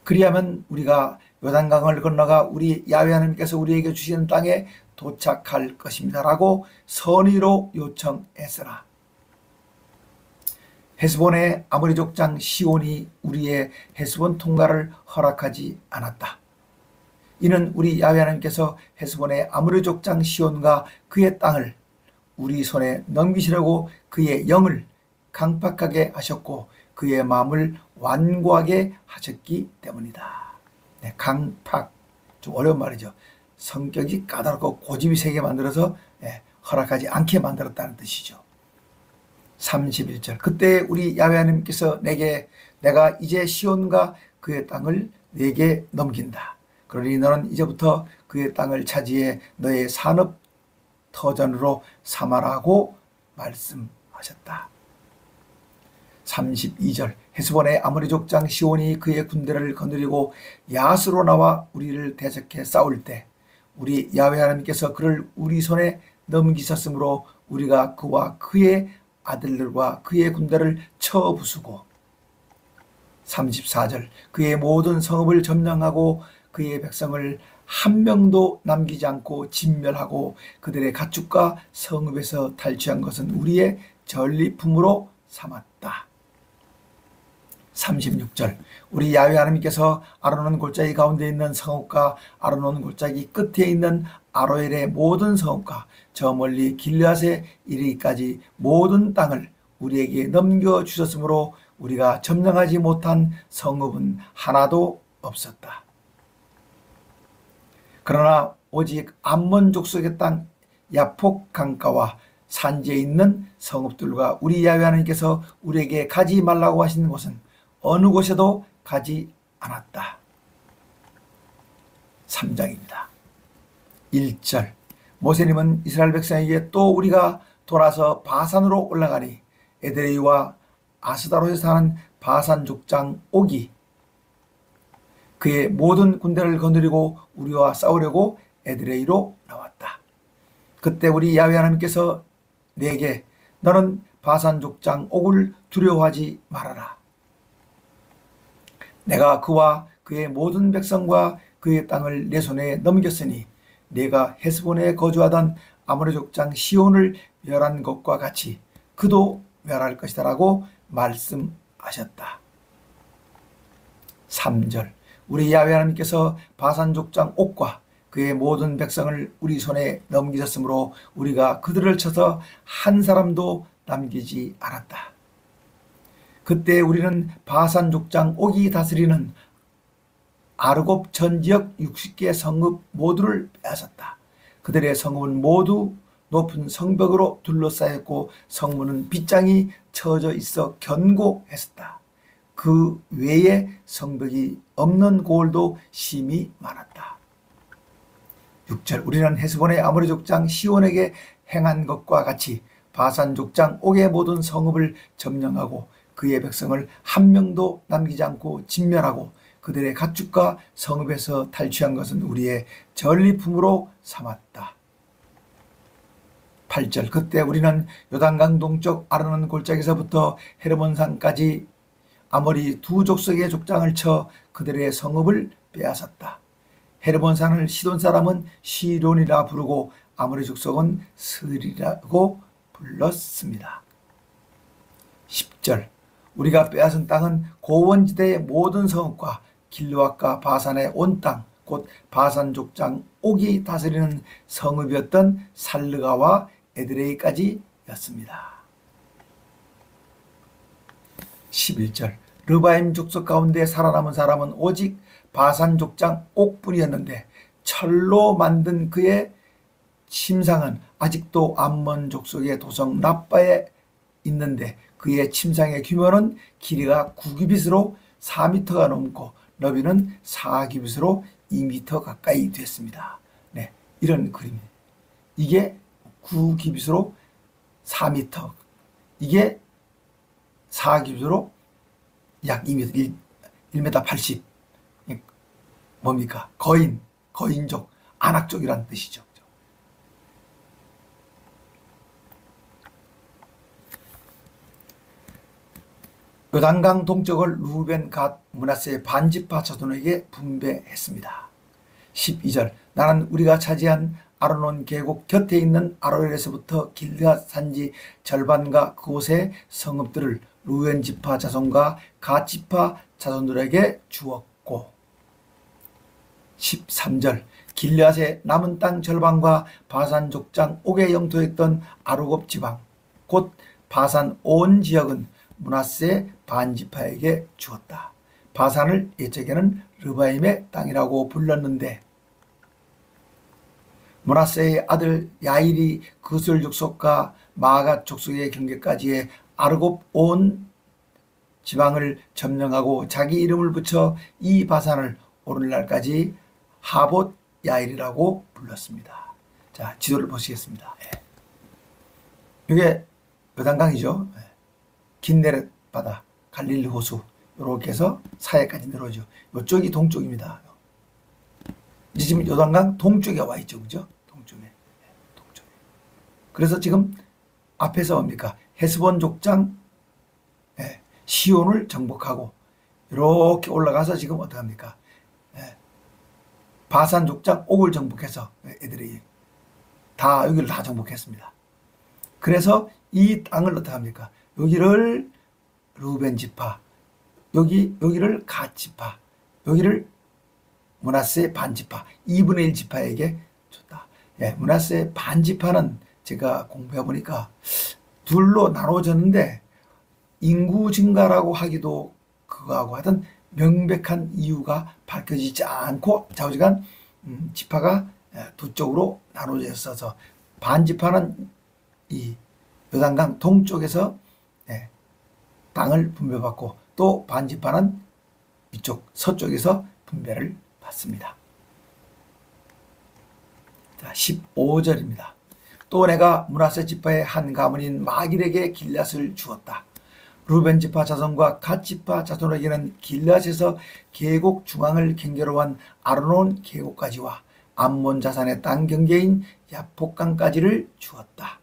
그리하면 우리가 요단강을 건너가 우리 야훼 하나님께서 우리에게 주시는 땅에 도착할 것입니다 라고 선의로 요청했으나 헤스본의 아모리 족장 시온이 우리의 헤스본 통과를 허락하지 않았다. 이는 우리 야훼 하나님께서 헤스본의 아모리 족장 시온과 그의 땅을 우리 손에 넘기시려고 그의 영을 강팍하게 하셨고 그의 마음을 완고하게 하셨기 때문이다. 네, 강팍, 좀 어려운 말이죠. 성격이 까다롭고 고집이 세게 만들어서 허락하지 않게 만들었다는 뜻이죠. 31절 그때 우리 야훼 하나님께서 내가 이제 시온과 그의 땅을 네게 넘긴다. 그러니 너는 이제부터 그의 땅을 차지해 너의 산업 터전으로 삼아라고 말씀하셨다. 32절 헤스본의 아모리 족장 시온이 그의 군대를 거느리고 야스로 나와 우리를 대적해 싸울 때 우리 야훼 하나님께서 그를 우리 손에 넘기셨으므로 우리가 그와 그의 아들들과 그의 군대를 쳐 부수고 34절 그의 모든 성읍을 점령하고 그의 백성을 한 명도 남기지 않고 진멸하고 그들의 가축과 성읍에서 탈취한 것은 우리의 전리품으로 삼았다. 36절 우리 야훼 하나님께서 아르논 골짜기 가운데 있는 성읍과 아르논 골짜기 끝에 있는 아로엘의 모든 성읍과 저 멀리 길르앗에 이르기까지 모든 땅을 우리에게 넘겨주셨으므로 우리가 점령하지 못한 성읍은 하나도 없었다. 그러나 오직 암몬 족속의 땅 야폭 강가와 산지에 있는 성읍들과 우리 야훼 하나님께서 우리에게 가지 말라고 하신 곳은 어느 곳에도 가지 않았다. 3장입니다. 1절 모세님은 이스라엘 백성에게 또 우리가 돌아서 바산으로 올라가니 에드레이와 아스다롯에 사는 바산 족장 옥이 그의 모든 군대를 거느리고 우리와 싸우려고 에드레이로 나왔다. 그때 우리 야훼 하나님께서 내게 너는 바산 족장 옥을 두려워하지 말아라. 내가 그와 그의 모든 백성과 그의 땅을 내 손에 넘겼으니 내가 헤스본에 거주하던 아모리 족장 시온을 멸한 것과 같이 그도 멸할 것이다 라고 말씀하셨다. 3절 우리 야훼 하나님께서 바산 족장 옥과 그의 모든 백성을 우리 손에 넘기셨으므로 우리가 그들을 쳐서 한 사람도 남기지 않았다. 그때 우리는 바산 족장 옥이 다스리는 아르곱 전 지역 60개 성읍 모두를 빼앗았다. 그들의 성읍은 모두 높은 성벽으로 둘러싸였고 성문은 빗장이 쳐져 있어 견고했었다. 그 외에 성벽이 없는 고을도 심히 많았다. 6절 우리는 헤스본의 아모리 족장 시온에게 행한 것과 같이 바산 족장 옥의 모든 성읍을 점령하고 그의 백성을 한 명도 남기지 않고 진멸하고 그들의 가축과 성읍에서 탈취한 것은 우리의 전리품으로 삼았다. 8절 그때 우리는 요단강 동쪽 아르논 골짜기에서부터 헤르몬산까지 아모리 두 족속의 족장을 쳐 그들의 성읍을 빼앗았다. 헤르몬산을 시돈 사람은 시론이라 부르고 아모리 족속은 스리라고 불렀습니다. 10절 우리가 빼앗은 땅은 고원지대의 모든 성읍과 길르앗과 바산의 온 땅 곧 바산 족장 옥이 다스리는 성읍이었던 살르가와 에드레이까지였습니다. 11절 르바임 족속 가운데 살아남은 사람은 오직 바산 족장 옥뿐이었는데 철로 만든 그의 침상은 아직도 암몬 족속의 도성 라빠에 있는데 그의 침상의 규모는 길이가 9규빗으로 4m가 넘고 너비는 4규빗으로 2m 가까이 됐습니다. 네, 이런 그림. 이게 9규빗으로 4m, 이게 4규빗으로 약 2m, 1m 80. 뭡니까? 거인족, 안악족이라는 뜻이죠. 요단강 동쪽을 루벤, 갓, 므낫세의 반지파 자손에게 분배했습니다. 12절 나는 우리가 차지한 아르논 계곡 곁에 있는 아로엘에서부터 길앗 산지 절반과 그곳의 성읍들을 루벤 지파 자손과 갓 지파 자손들에게 주었고 13절 길앗의 남은 땅 절반과 바산 족장 옥의 영토였던 아르곱 지방 곧 바산 온 지역은 므낫세 반지파에게 주었다. 바산을 옛적에는 르바임의 땅이라고 불렀는데 므낫세의 아들 야일이 그술 족속과 마갓 족속의 경계까지의 아르곱 온 지방을 점령하고 자기 이름을 붙여 이 바산을 오늘날까지 하봇 야일이라고 불렀습니다. 자, 지도를 보시겠습니다. 이게 요단강이죠. 긴네렛 바다, 갈릴리 호수 이렇게 해서 사해까지 내려오죠. 이쪽이 동쪽입니다. 이제 지금 요단강 동쪽에 와 있죠, 그죠? 동쪽에. 그래서 지금 앞에서 뭡니까? 헤스본 족장 시온을 정복하고 이렇게 올라가서 지금 어떡합니까? 바산 족장 옥을 정복해서 애들이 다 여기를 다 정복했습니다. 그래서 이 땅을 어떡합니까? 여기를 루벤 지파, 여기를 갓 지파, 여기를 므낫세 반 지파, 2분의 1 지파에게 줬다. 므낫세 반 지파는 제가 공부해 보니까 둘로 나눠졌는데 인구 증가라고 하기도 그거하고 하여튼 명백한 이유가 밝혀지지 않고 좌우지간 지파가 두 쪽으로 나눠져 있어서 반지파는 이 요단강 동쪽에서 땅을 분배받고 또 반지파는 이쪽 서쪽에서 분배를 받습니다. 자, 15절입니다. 또 내가 므낫세 지파의 한 가문인 마길에게 길앗을 주었다. 루벤 지파 자손과 갓 지파 자손에게는 길앗에서 계곡 중앙을 경계로 한 아르논 계곡까지와 암몬 자산의 땅 경계인 야폭강까지를 주었다.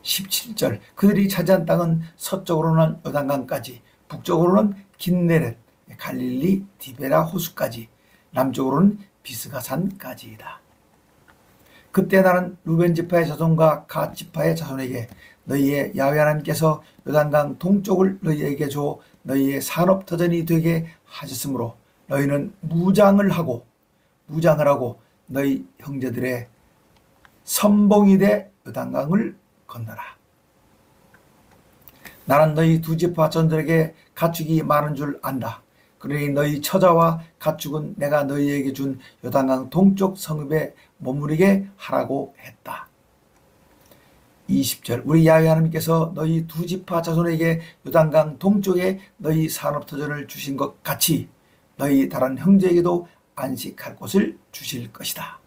17절 그들이 차지한 땅은 서쪽으로는 요단강까지, 북쪽으로는 긴네렛, 갈릴리, 디베라 호수까지, 남쪽으로는 비스가산까지이다. 그때 나는 루벤 지파의 자손과 갓 지파의 자손에게 너희의 야훼 하나님께서 요단강 동쪽을 너희에게 줘 너희의 산업터전이 되게 하셨으므로 너희는 무장을 하고 너희 형제들의 선봉이 돼 요단강을 건너라. 나는 너희 두 지파 전들에게 가축이 많은 줄 안다. 그러니 너희 처자와 가축은 내가 너희에게 준 요단강 동쪽 성읍에 머무르게 하라고 했다. 20절 우리 야훼 하나님께서 너희 두 지파 자손에게 요단강 동쪽에 너희 산업터전을 주신 것 같이 너희 다른 형제에게도 안식할 곳을 주실 것이다.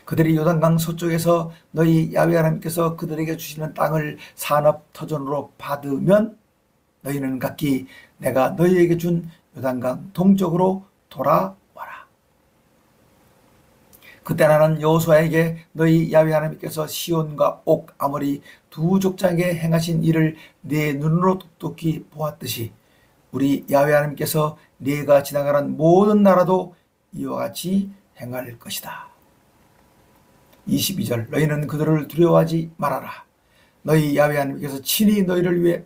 그들이 요단강 서쪽에서 너희 야훼 하나님께서 그들에게 주시는 땅을 산업터전으로 받으면 너희는 각기 내가 너희에게 준 요단강 동쪽으로 돌아와라. 그때 나는 여호수아에게 너희 야훼 하나님께서 시온과 옥, 아모리 두 족장에 행하신 일을 내 눈으로 똑똑히 보았듯이 우리 야훼 하나님께서 네가 지나가는 모든 나라도 이와 같이 행할 것이다. 22절 너희는 그들을 두려워하지 말아라. 너희 야훼 하나님께서 친히 너희를 위해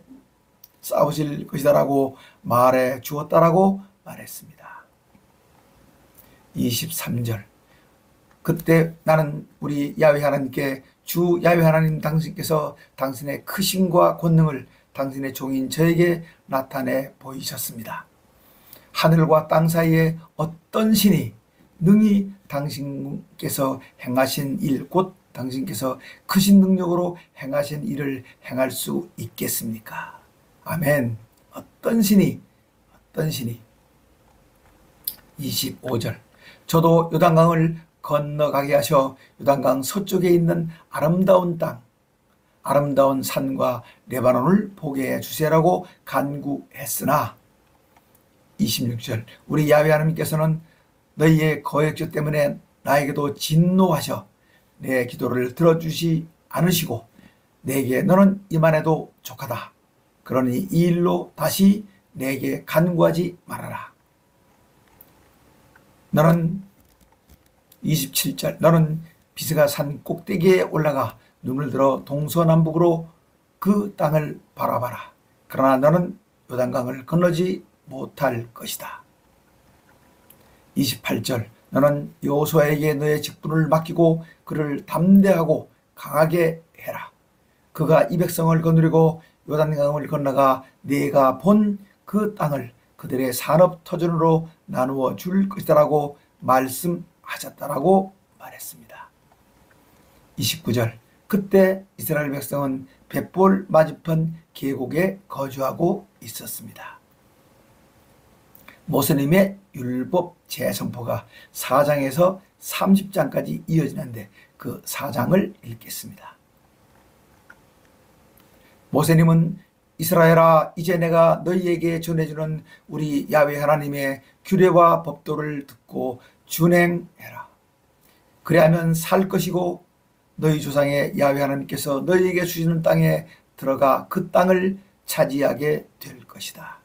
싸우실 것이다라고 말해 주었다라고 말했습니다. 23절 그때 나는 우리 야훼 하나님께 주 야훼 하나님 당신께서 당신의 크심과 권능을 당신의 종인 저에게 나타내 보이셨습니다. 하늘과 땅 사이에 어떤 신이 능히 당신께서 행하신 일, 곧 당신께서 크신 능력으로 행하신 일을 행할 수 있겠습니까? 아멘. 어떤 신이 25절 저도 요단강을 건너가게 하셔 요단강 서쪽에 있는 아름다운 땅, 아름다운 산과 레바논을 보게 해주세요라고 간구했으나 26절 우리 야훼 하나님께서는 너희의 거역죄 때문에 나에게도 진노하셔 내 기도를 들어주시 않으시고 내게 너는 이만해도 족하다. 그러니 이 일로 다시 내게 간구하지 말아라. 너는 27절 너는 비스가 산 꼭대기에 올라가 눈을 들어 동서남북으로 그 땅을 바라봐라. 그러나 너는 요단강을 건너지 못할 것이다. 28절 너는 여호수아에게 너의 직분을 맡기고 그를 담대하고 강하게 해라. 그가 이 백성을 거느리고 요단강을 건너가 네가 본 그 땅을 그들의 산업터전으로 나누어 줄 것이다라고 말씀하셨다라고 말했습니다. 29절 그때 이스라엘 백성은 벳볼 맞은편 계곡에 거주하고 있었습니다. 모세님의 율법 재선포가 4장에서 30장까지 이어지는데 그 4장을 읽겠습니다. 모세님은 이스라엘아 이제 내가 너희에게 전해주는 우리 야훼 하나님의 규례와 법도를 듣고 준행해라. 그래야면 살 것이고 너희 조상의 야훼 하나님께서 너희에게 주시는 땅에 들어가 그 땅을 차지하게 될 것이다.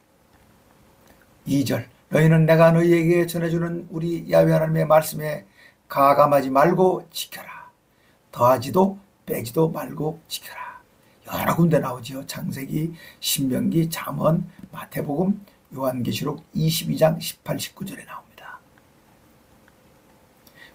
2절 너희는 내가 너희에게 전해주는 우리 야훼 하나님의 말씀에 가감하지 말고 지켜라. 더하지도 빼지도 말고 지켜라. 여러 군데 나오지요. 창세기, 신명기, 잠언, 마태복음, 요한계시록 22장 18, 19절에 나옵니다.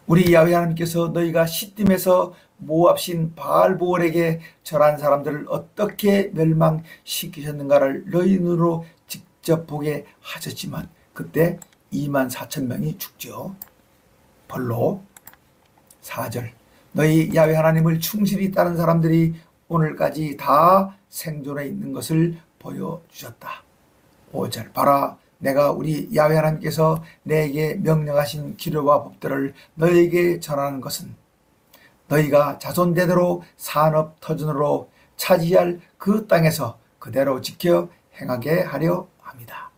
우리 야훼 하나님께서 너희가 시딤에서 모압신 바알보올에게 절한 사람들을 어떻게 멸망시키셨는가를 너희 눈으로 직접 보게 하셨지만 그때 24,000명이 죽죠. 벌로. 4절 너희 야훼 하나님을 충실히 따른 사람들이 오늘까지 다 생존해 있는 것을 보여주셨다. 5절 봐라 내가 우리 야훼 하나님께서 내게 명령하신 규례와 법들을 너희에게 전하는 것은 너희가 자손대대로 산업터전으로 차지할 그 땅에서 그대로 지켜 행하게 하려 합니다.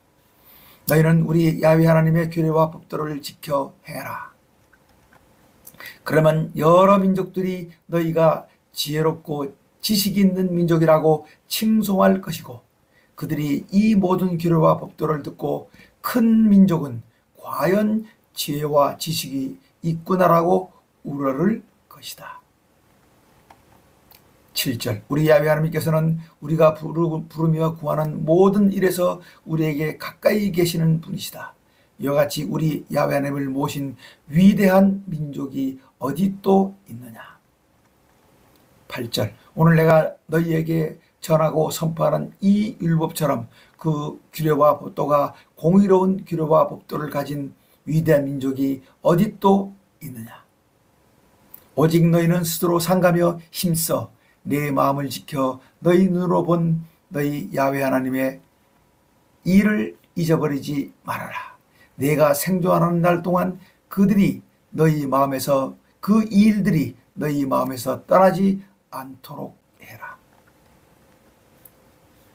너희는 우리 야훼 하나님의 규례와 법들을 지켜 행해라. 그러면 여러 민족들이 너희가 지혜롭고 지식이 있는 민족이라고 칭송할 것이고 그들이 이 모든 규례와 법도를 듣고 큰 민족은 과연 지혜와 지식이 있구나라고 우러를 것이다. 7절 우리 야훼 하나님께서는 우리가 부르며 구하는 모든 일에서 우리에게 가까이 계시는 분이시다. 이와 같이 우리 야훼 하나님을 모신 위대한 민족이 어디 또 있느냐. 8절 오늘 내가 너희에게 전하고 선포하는 이 율법처럼 그 규례와 법도가 공의로운 규례와 법도를 가진 위대한 민족이 어디 또 있느냐. 오직 너희는 스스로 상가며 힘써 내 마음을 지켜 너희 눈으로 본 너희 야훼 하나님의 일을 잊어버리지 말아라. 내가 생존하는 날 동안 그들이 너희 마음에서 그 일들이 너희 마음에서 떠나지 않도록 해라.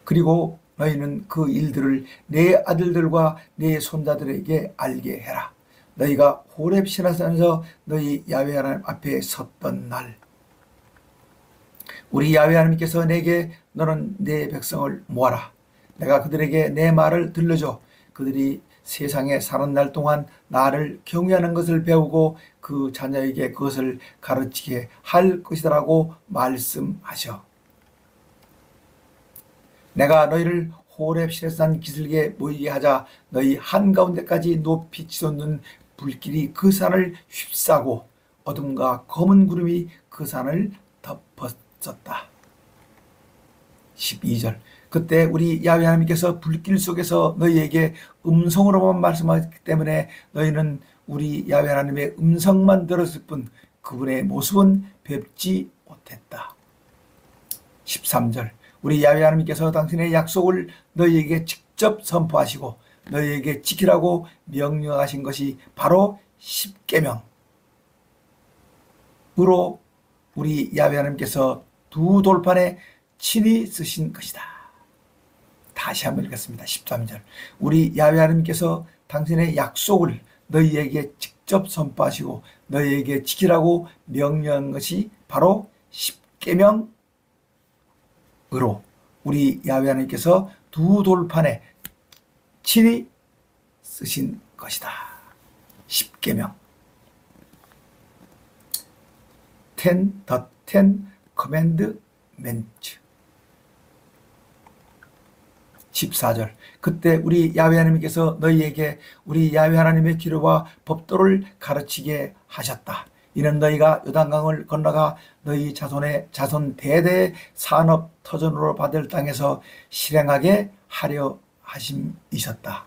그리고 너희는 그 일들을 내 아들들과 내 손자들에게 알게 해라. 너희가 호렙 시내산에서 너희 야훼 하나님 앞에 섰던 날 우리 야훼 하나님께서 내게 너는 내 백성을 모아라. 내가 그들에게 내 말을 들려줘. 그들이 세상에 사는 날 동안 나를 경외하는 것을 배우고 그 자녀에게 그것을 가르치게 할 것이라고 말씀하셔. 내가 너희를 호렙 시내산 기슭에 모이게 하자 너희 한가운데까지 높이 치솟는 불길이 그 산을 휩싸고 어둠과 검은 구름이 그 산을 덮었었다. 12절 그때 우리 야훼 하나님께서 불길 속에서 너희에게 음성으로만 말씀하셨기 때문에 너희는 우리 야훼 하나님의 음성만 들었을 뿐 그분의 모습은 뵙지 못했다. 13절 우리 야훼 하나님께서 당신의 약속을 너희에게 직접 선포하시고 너희에게 지키라고 명령하신 것이 바로 십계명으로 우리 야훼 하나님께서 두 돌판에 친히 쓰신 것이다. 다시 한번 읽겠습니다. 13절 우리 야훼 하나님께서 당신의 약속을 너희에게 직접 선포하시고 너희에게 지키라고 명령한 것이 바로 십계명으로 우리 야훼 하나님께서 두 돌판에 친히 쓰신 것이다. 십계명. 10 commandments. 14절. 그때 우리 야훼 하나님께서 너희에게 우리 야훼 하나님의 기류와 법도를 가르치게 하셨다. 이는 너희가 요단강을 건너가 너희 자손 대대의 산업 터전으로 받을 땅에서 실행하게 하려 하심이셨다.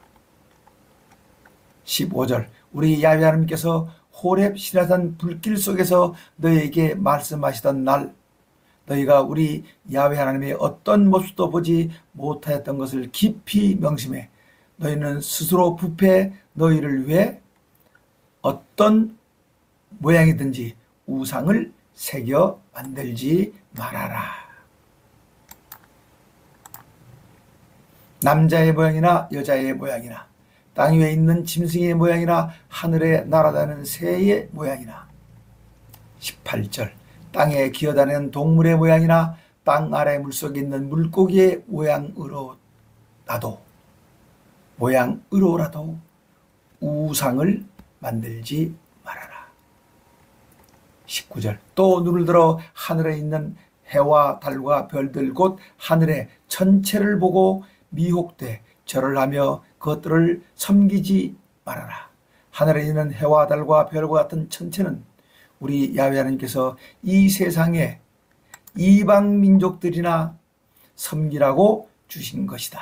15절. 우리 야훼 하나님께서 호렙 시라산 불길 속에서 너희에게 말씀하시던 날 너희가 우리 야훼 하나님의 어떤 모습도 보지 못하였던 것을 깊이 명심해 너희는 스스로 부패 너희를 위해 어떤 모양이든지 우상을 새겨 만들지 말아라. 남자의 모양이나 여자의 모양이나 땅 위에 있는 짐승의 모양이나 하늘에 날아다니는 새의 모양이나 18절. 땅에 기어다니는 동물의 모양이나 땅 아래 물속에 있는 물고기의 모양으로라도 우상을 만들지 말아라. 19절. 또 눈을 들어 하늘에 있는 해와 달과 별들 곧 하늘의 전체를 보고 미혹돼 절을 하며 그것들을 섬기지 말아라. 하늘에 있는 해와 달과 별과 같은 천체는 우리 야훼 하나님께서 이 세상에 이방 민족들이나 섬기라고 주신 것이다.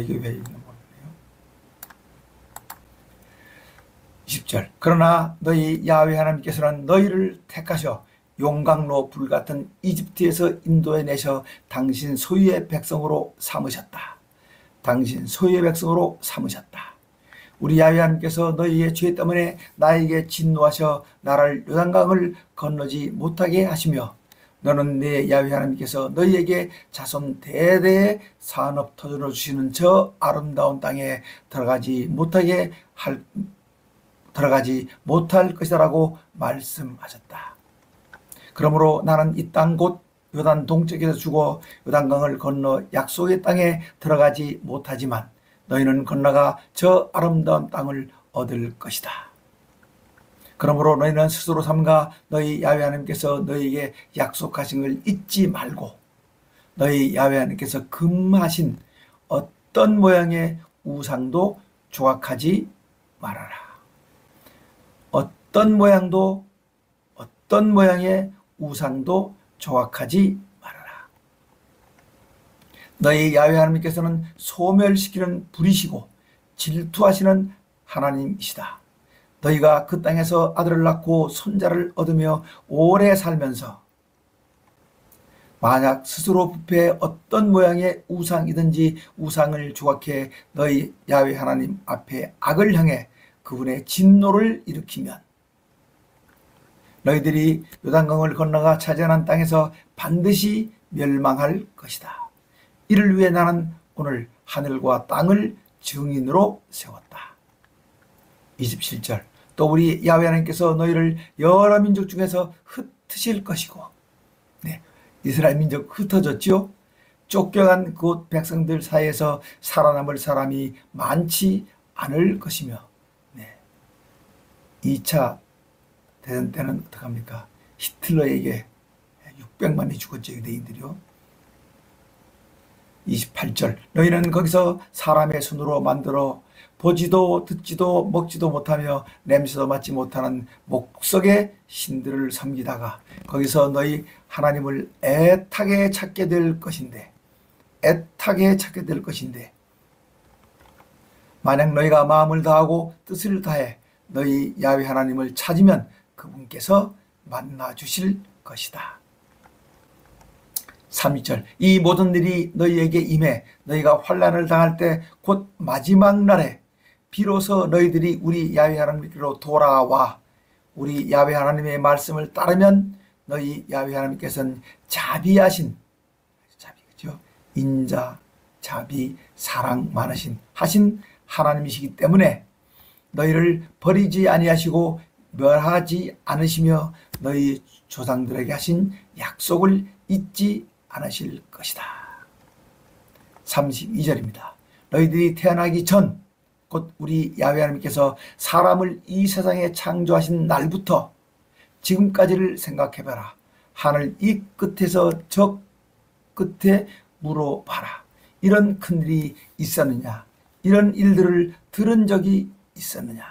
이게 왜 있는 거예요? 20절. 그러나 너희 야훼 하나님께서는 너희를 택하셔 용광로 불같은 이집트에서 인도해 내셔 당신 소유의 백성으로 삼으셨다. 당신 소유의 백성으로 삼으셨다. 우리 야훼 하나님께서 너희의 죄 때문에 나에게 진노하셔 나를 요단강을 건너지 못하게 하시며 너는 내 야훼 하나님께서 너희에게 자손 대대의 산업 터전을 주시는 저 아름다운 땅에 들어가지 못할 것이라고 말씀하셨다. 그러므로 나는 이 땅 곧 요단 동쪽에서 죽어 요단강을 건너 약속의 땅에 들어가지 못하지만 너희는 건너가 저 아름다운 땅을 얻을 것이다. 그러므로 너희는 스스로 삼가 너희 야훼 하나님께서 너희에게 약속하신 걸 잊지 말고 너희 야훼 하나님께서 금하신 어떤 모양의 우상도 조각하지 말아라. 어떤 모양의 우상도 조각하지 말아라. 너희 야훼 하나님께서는 소멸시키는 불이시고 질투하시는 하나님이시다. 너희가 그 땅에서 아들을 낳고 손자를 얻으며 오래 살면서 만약 스스로 부패해 어떤 모양의 우상이든지 우상을 조각해 너희 야훼 하나님 앞에 악을 향해 그분의 진노를 일으키면 너희들이 요단강을 건너가 차지하는 땅에서 반드시 멸망할 것이다. 이를 위해 나는 오늘 하늘과 땅을 증인으로 세웠다. 27절. 또 우리 야훼 하나님께서 너희를 여러 민족 중에서 흩으실 것이고 이스라엘 민족 흩어졌죠. 쫓겨간 그 백성들 사이에서 살아남을 사람이 많지 않을 것이며 2차 대전 때는 어떡합니까? 히틀러에게 600만이 죽었죠. 유대인들이요. 28절. 너희는 거기서 사람의 손으로 만들어 보지도 듣지도 먹지도 못하며 냄새도 맡지 못하는 목석의 신들을 섬기다가 거기서 너희 하나님을 애타게 찾게 될 것인데 만약 너희가 마음을 다하고 뜻을 다해 너희 야훼 하나님을 찾으면 그분께서 만나 주실 것이다. 32절. 이 모든 일이 너희에게 임해 너희가 환난을 당할 때 곧 마지막 날에 비로소 너희들이 우리 야훼 하나님께로 돌아와 우리 야훼 하나님의 말씀을 따르면 너희 야훼 하나님께서는 자비하신 인자, 자비, 사랑 많으신 하나님이시기 때문에 너희를 버리지 아니하시고 멸하지 않으시며 너희 조상들에게 하신 약속을 잊지 않으실 것이다. 32절입니다. 너희들이 태어나기 전 곧 우리 야훼 하나님께서 사람을 이 세상에 창조하신 날부터 지금까지를 생각해봐라. 하늘 이 끝에서 저 끝에 물어봐라. 이런 큰일이 있었느냐? 이런 일들을 들은 적이 있었느냐?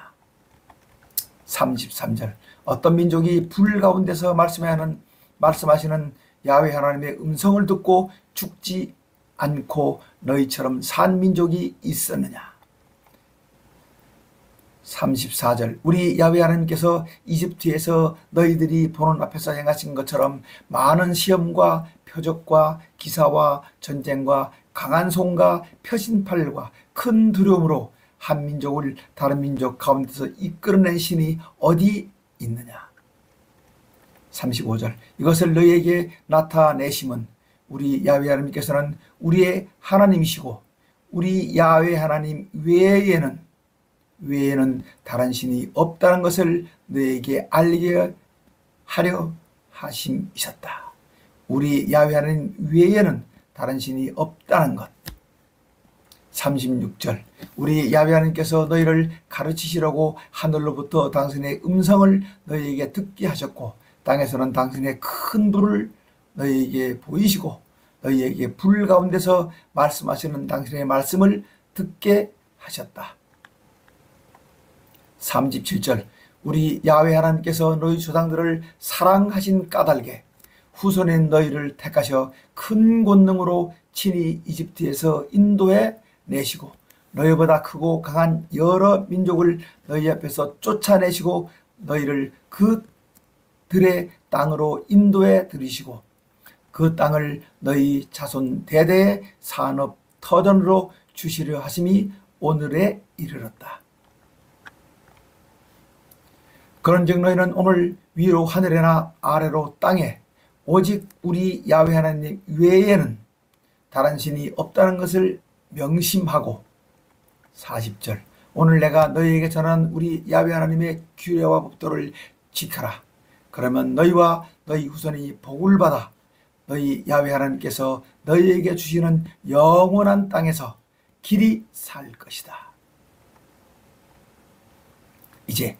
33절 어떤 민족이 불 가운데서 말씀하시는 야훼 하나님의 음성을 듣고 죽지 않고 너희처럼 산 민족이 있었느냐? 34절 우리 야훼 하나님께서 이집트에서 너희들이 보는 앞에서 행하신 것처럼 많은 시험과 표적과 기사와 전쟁과 강한 손과 표신팔과 큰 두려움으로 한 민족을 다른 민족 가운데서 이끌어낸 신이 어디 있느냐? 35절 이것을 너희에게 나타내심은 우리 야훼 하나님께서는 우리의 하나님이시고 우리 야훼 하나님 외에는 다른 신이 없다는 것을 너희에게 알게 하려 하심이셨다. 우리 야훼 하나님 외에는 다른 신이 없다는 것. 36절 우리 야훼 하나님께서 너희를 가르치시려고 하늘로부터 당신의 음성을 너희에게 듣게 하셨고 땅에서는 당신의 큰 불을 너희에게 보이시고 너희에게 불 가운데서 말씀하시는 당신의 말씀을 듣게 하셨다. 37절 우리 야훼 하나님께서 너희 조상들을 사랑하신 까닭에 후손의 너희를 택하셔 큰 권능으로 친히 이집트에서 인도해 내시고 너희보다 크고 강한 여러 민족을 너희 앞에서 쫓아내시고 너희를 그들의 땅으로 인도해 들이시고 그 땅을 너희 자손 대대의 산업 터전으로 주시려 하심이 오늘에 이르렀다. 그런즉 너희는 오늘 위로 하늘에나 아래로 땅에 오직 우리 야훼 하나님 외에는 다른 신이 없다는 것을 명심하고 40절 오늘 내가 너희에게 전한 우리 야훼 하나님의 규례와 법도를 지켜라. 그러면 너희와 너희 후손이 복을 받아 너희 야훼 하나님께서 너희에게 주시는 영원한 땅에서 길이 살 것이다. 이제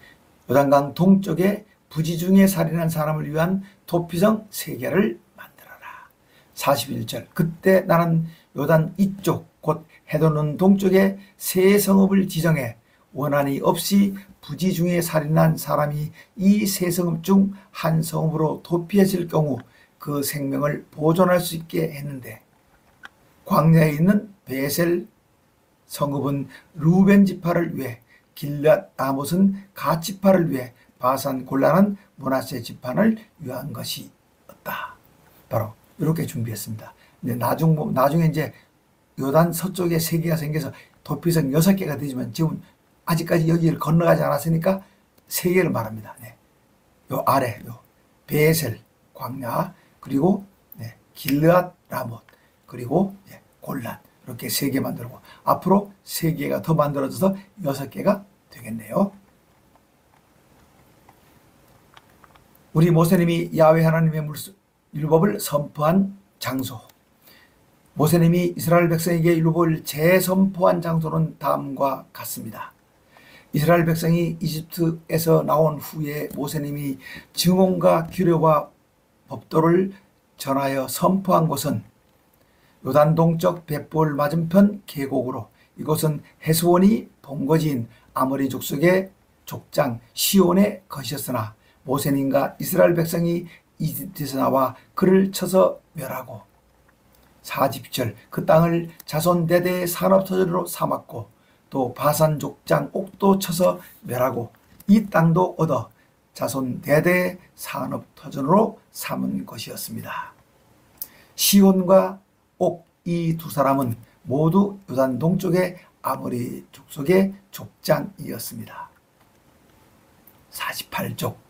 요단강 동쪽에 부지 중에 살인한 사람을 위한 도피성 3개를 만들어라. 41절 그때 나는 요단 이쪽 곧 해돋는 동쪽에 세 성읍을 지정해 원한이 없이 부지 중에 살인한 사람이 이 세 성읍 중 한 성읍으로 도피했을 경우 그 생명을 보존할 수 있게 했는데 광야에 있는 베셀 성읍은 루벤 지파를 위해 길앗 아못은 갓 지파를 위해 바산 골란은 므낫세 지파를 위한 것이었다. 바로 이렇게 준비했습니다. 근데 나중에 이제 요단 서쪽에 3개가 생겨서 도피성 6개가 되지만 지금 아직까지 여기를 건너가지 않았으니까 3개를 말합니다. 네. 요 아래 요 베셀 광야 그리고 길앗 라못 그리고 골란 이렇게 3개 만들고 앞으로 3개가 더 만들어져서 6개가 되겠네요. 우리 모세님이 야훼 하나님의 율법을 선포한 장소 모세님이 이스라엘 백성에게 율법을 재선포한 장소는 다음과 같습니다. 이스라엘 백성이 이집트에서 나온 후에 모세님이 증언과 규례와 법도를 전하여 선포한 곳은 요단 동쪽 벳볼 맞은편 계곡으로 이곳은 헤스본이 본거지인 아모리 족속의 족장 시온의 것이었으나 모세님과 이스라엘 백성이 이집트에서 나와 그를 쳐서 멸하고 40절 그 땅을 자손 대대의 산업터전으로 삼았고 또 바산 족장 옥도 쳐서 멸하고 이 땅도 얻어 자손 대대의 산업터전으로 삼은 것이었습니다. 시온과 옥 이 두 사람은 모두 요단 동쪽의 아모리 족속의 족장이었습니다.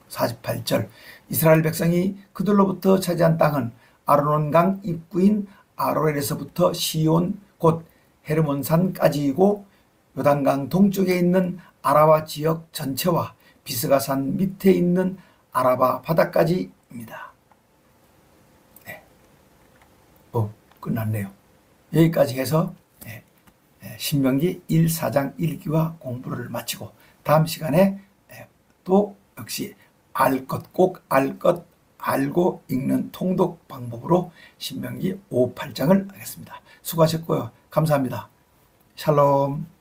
48절 이스라엘 백성이 그들로부터 차지한 땅은 아르논강 입구인 아로엘에서부터 시온 곧 헤르몬산까지이고 요단강 동쪽에 있는 아라바 지역 전체와 비스가산 밑에 있는 아라바 바다까지입니다. 네. 끝났네요. 여기까지 해서 신명기 1, 4장 1기와 공부를 마치고 다음 시간에 또 역시 알 것, 꼭 알 것 알고 읽는 통독 방법으로 신명기 5, 8장을 하겠습니다. 수고하셨고요. 감사합니다. 샬롬.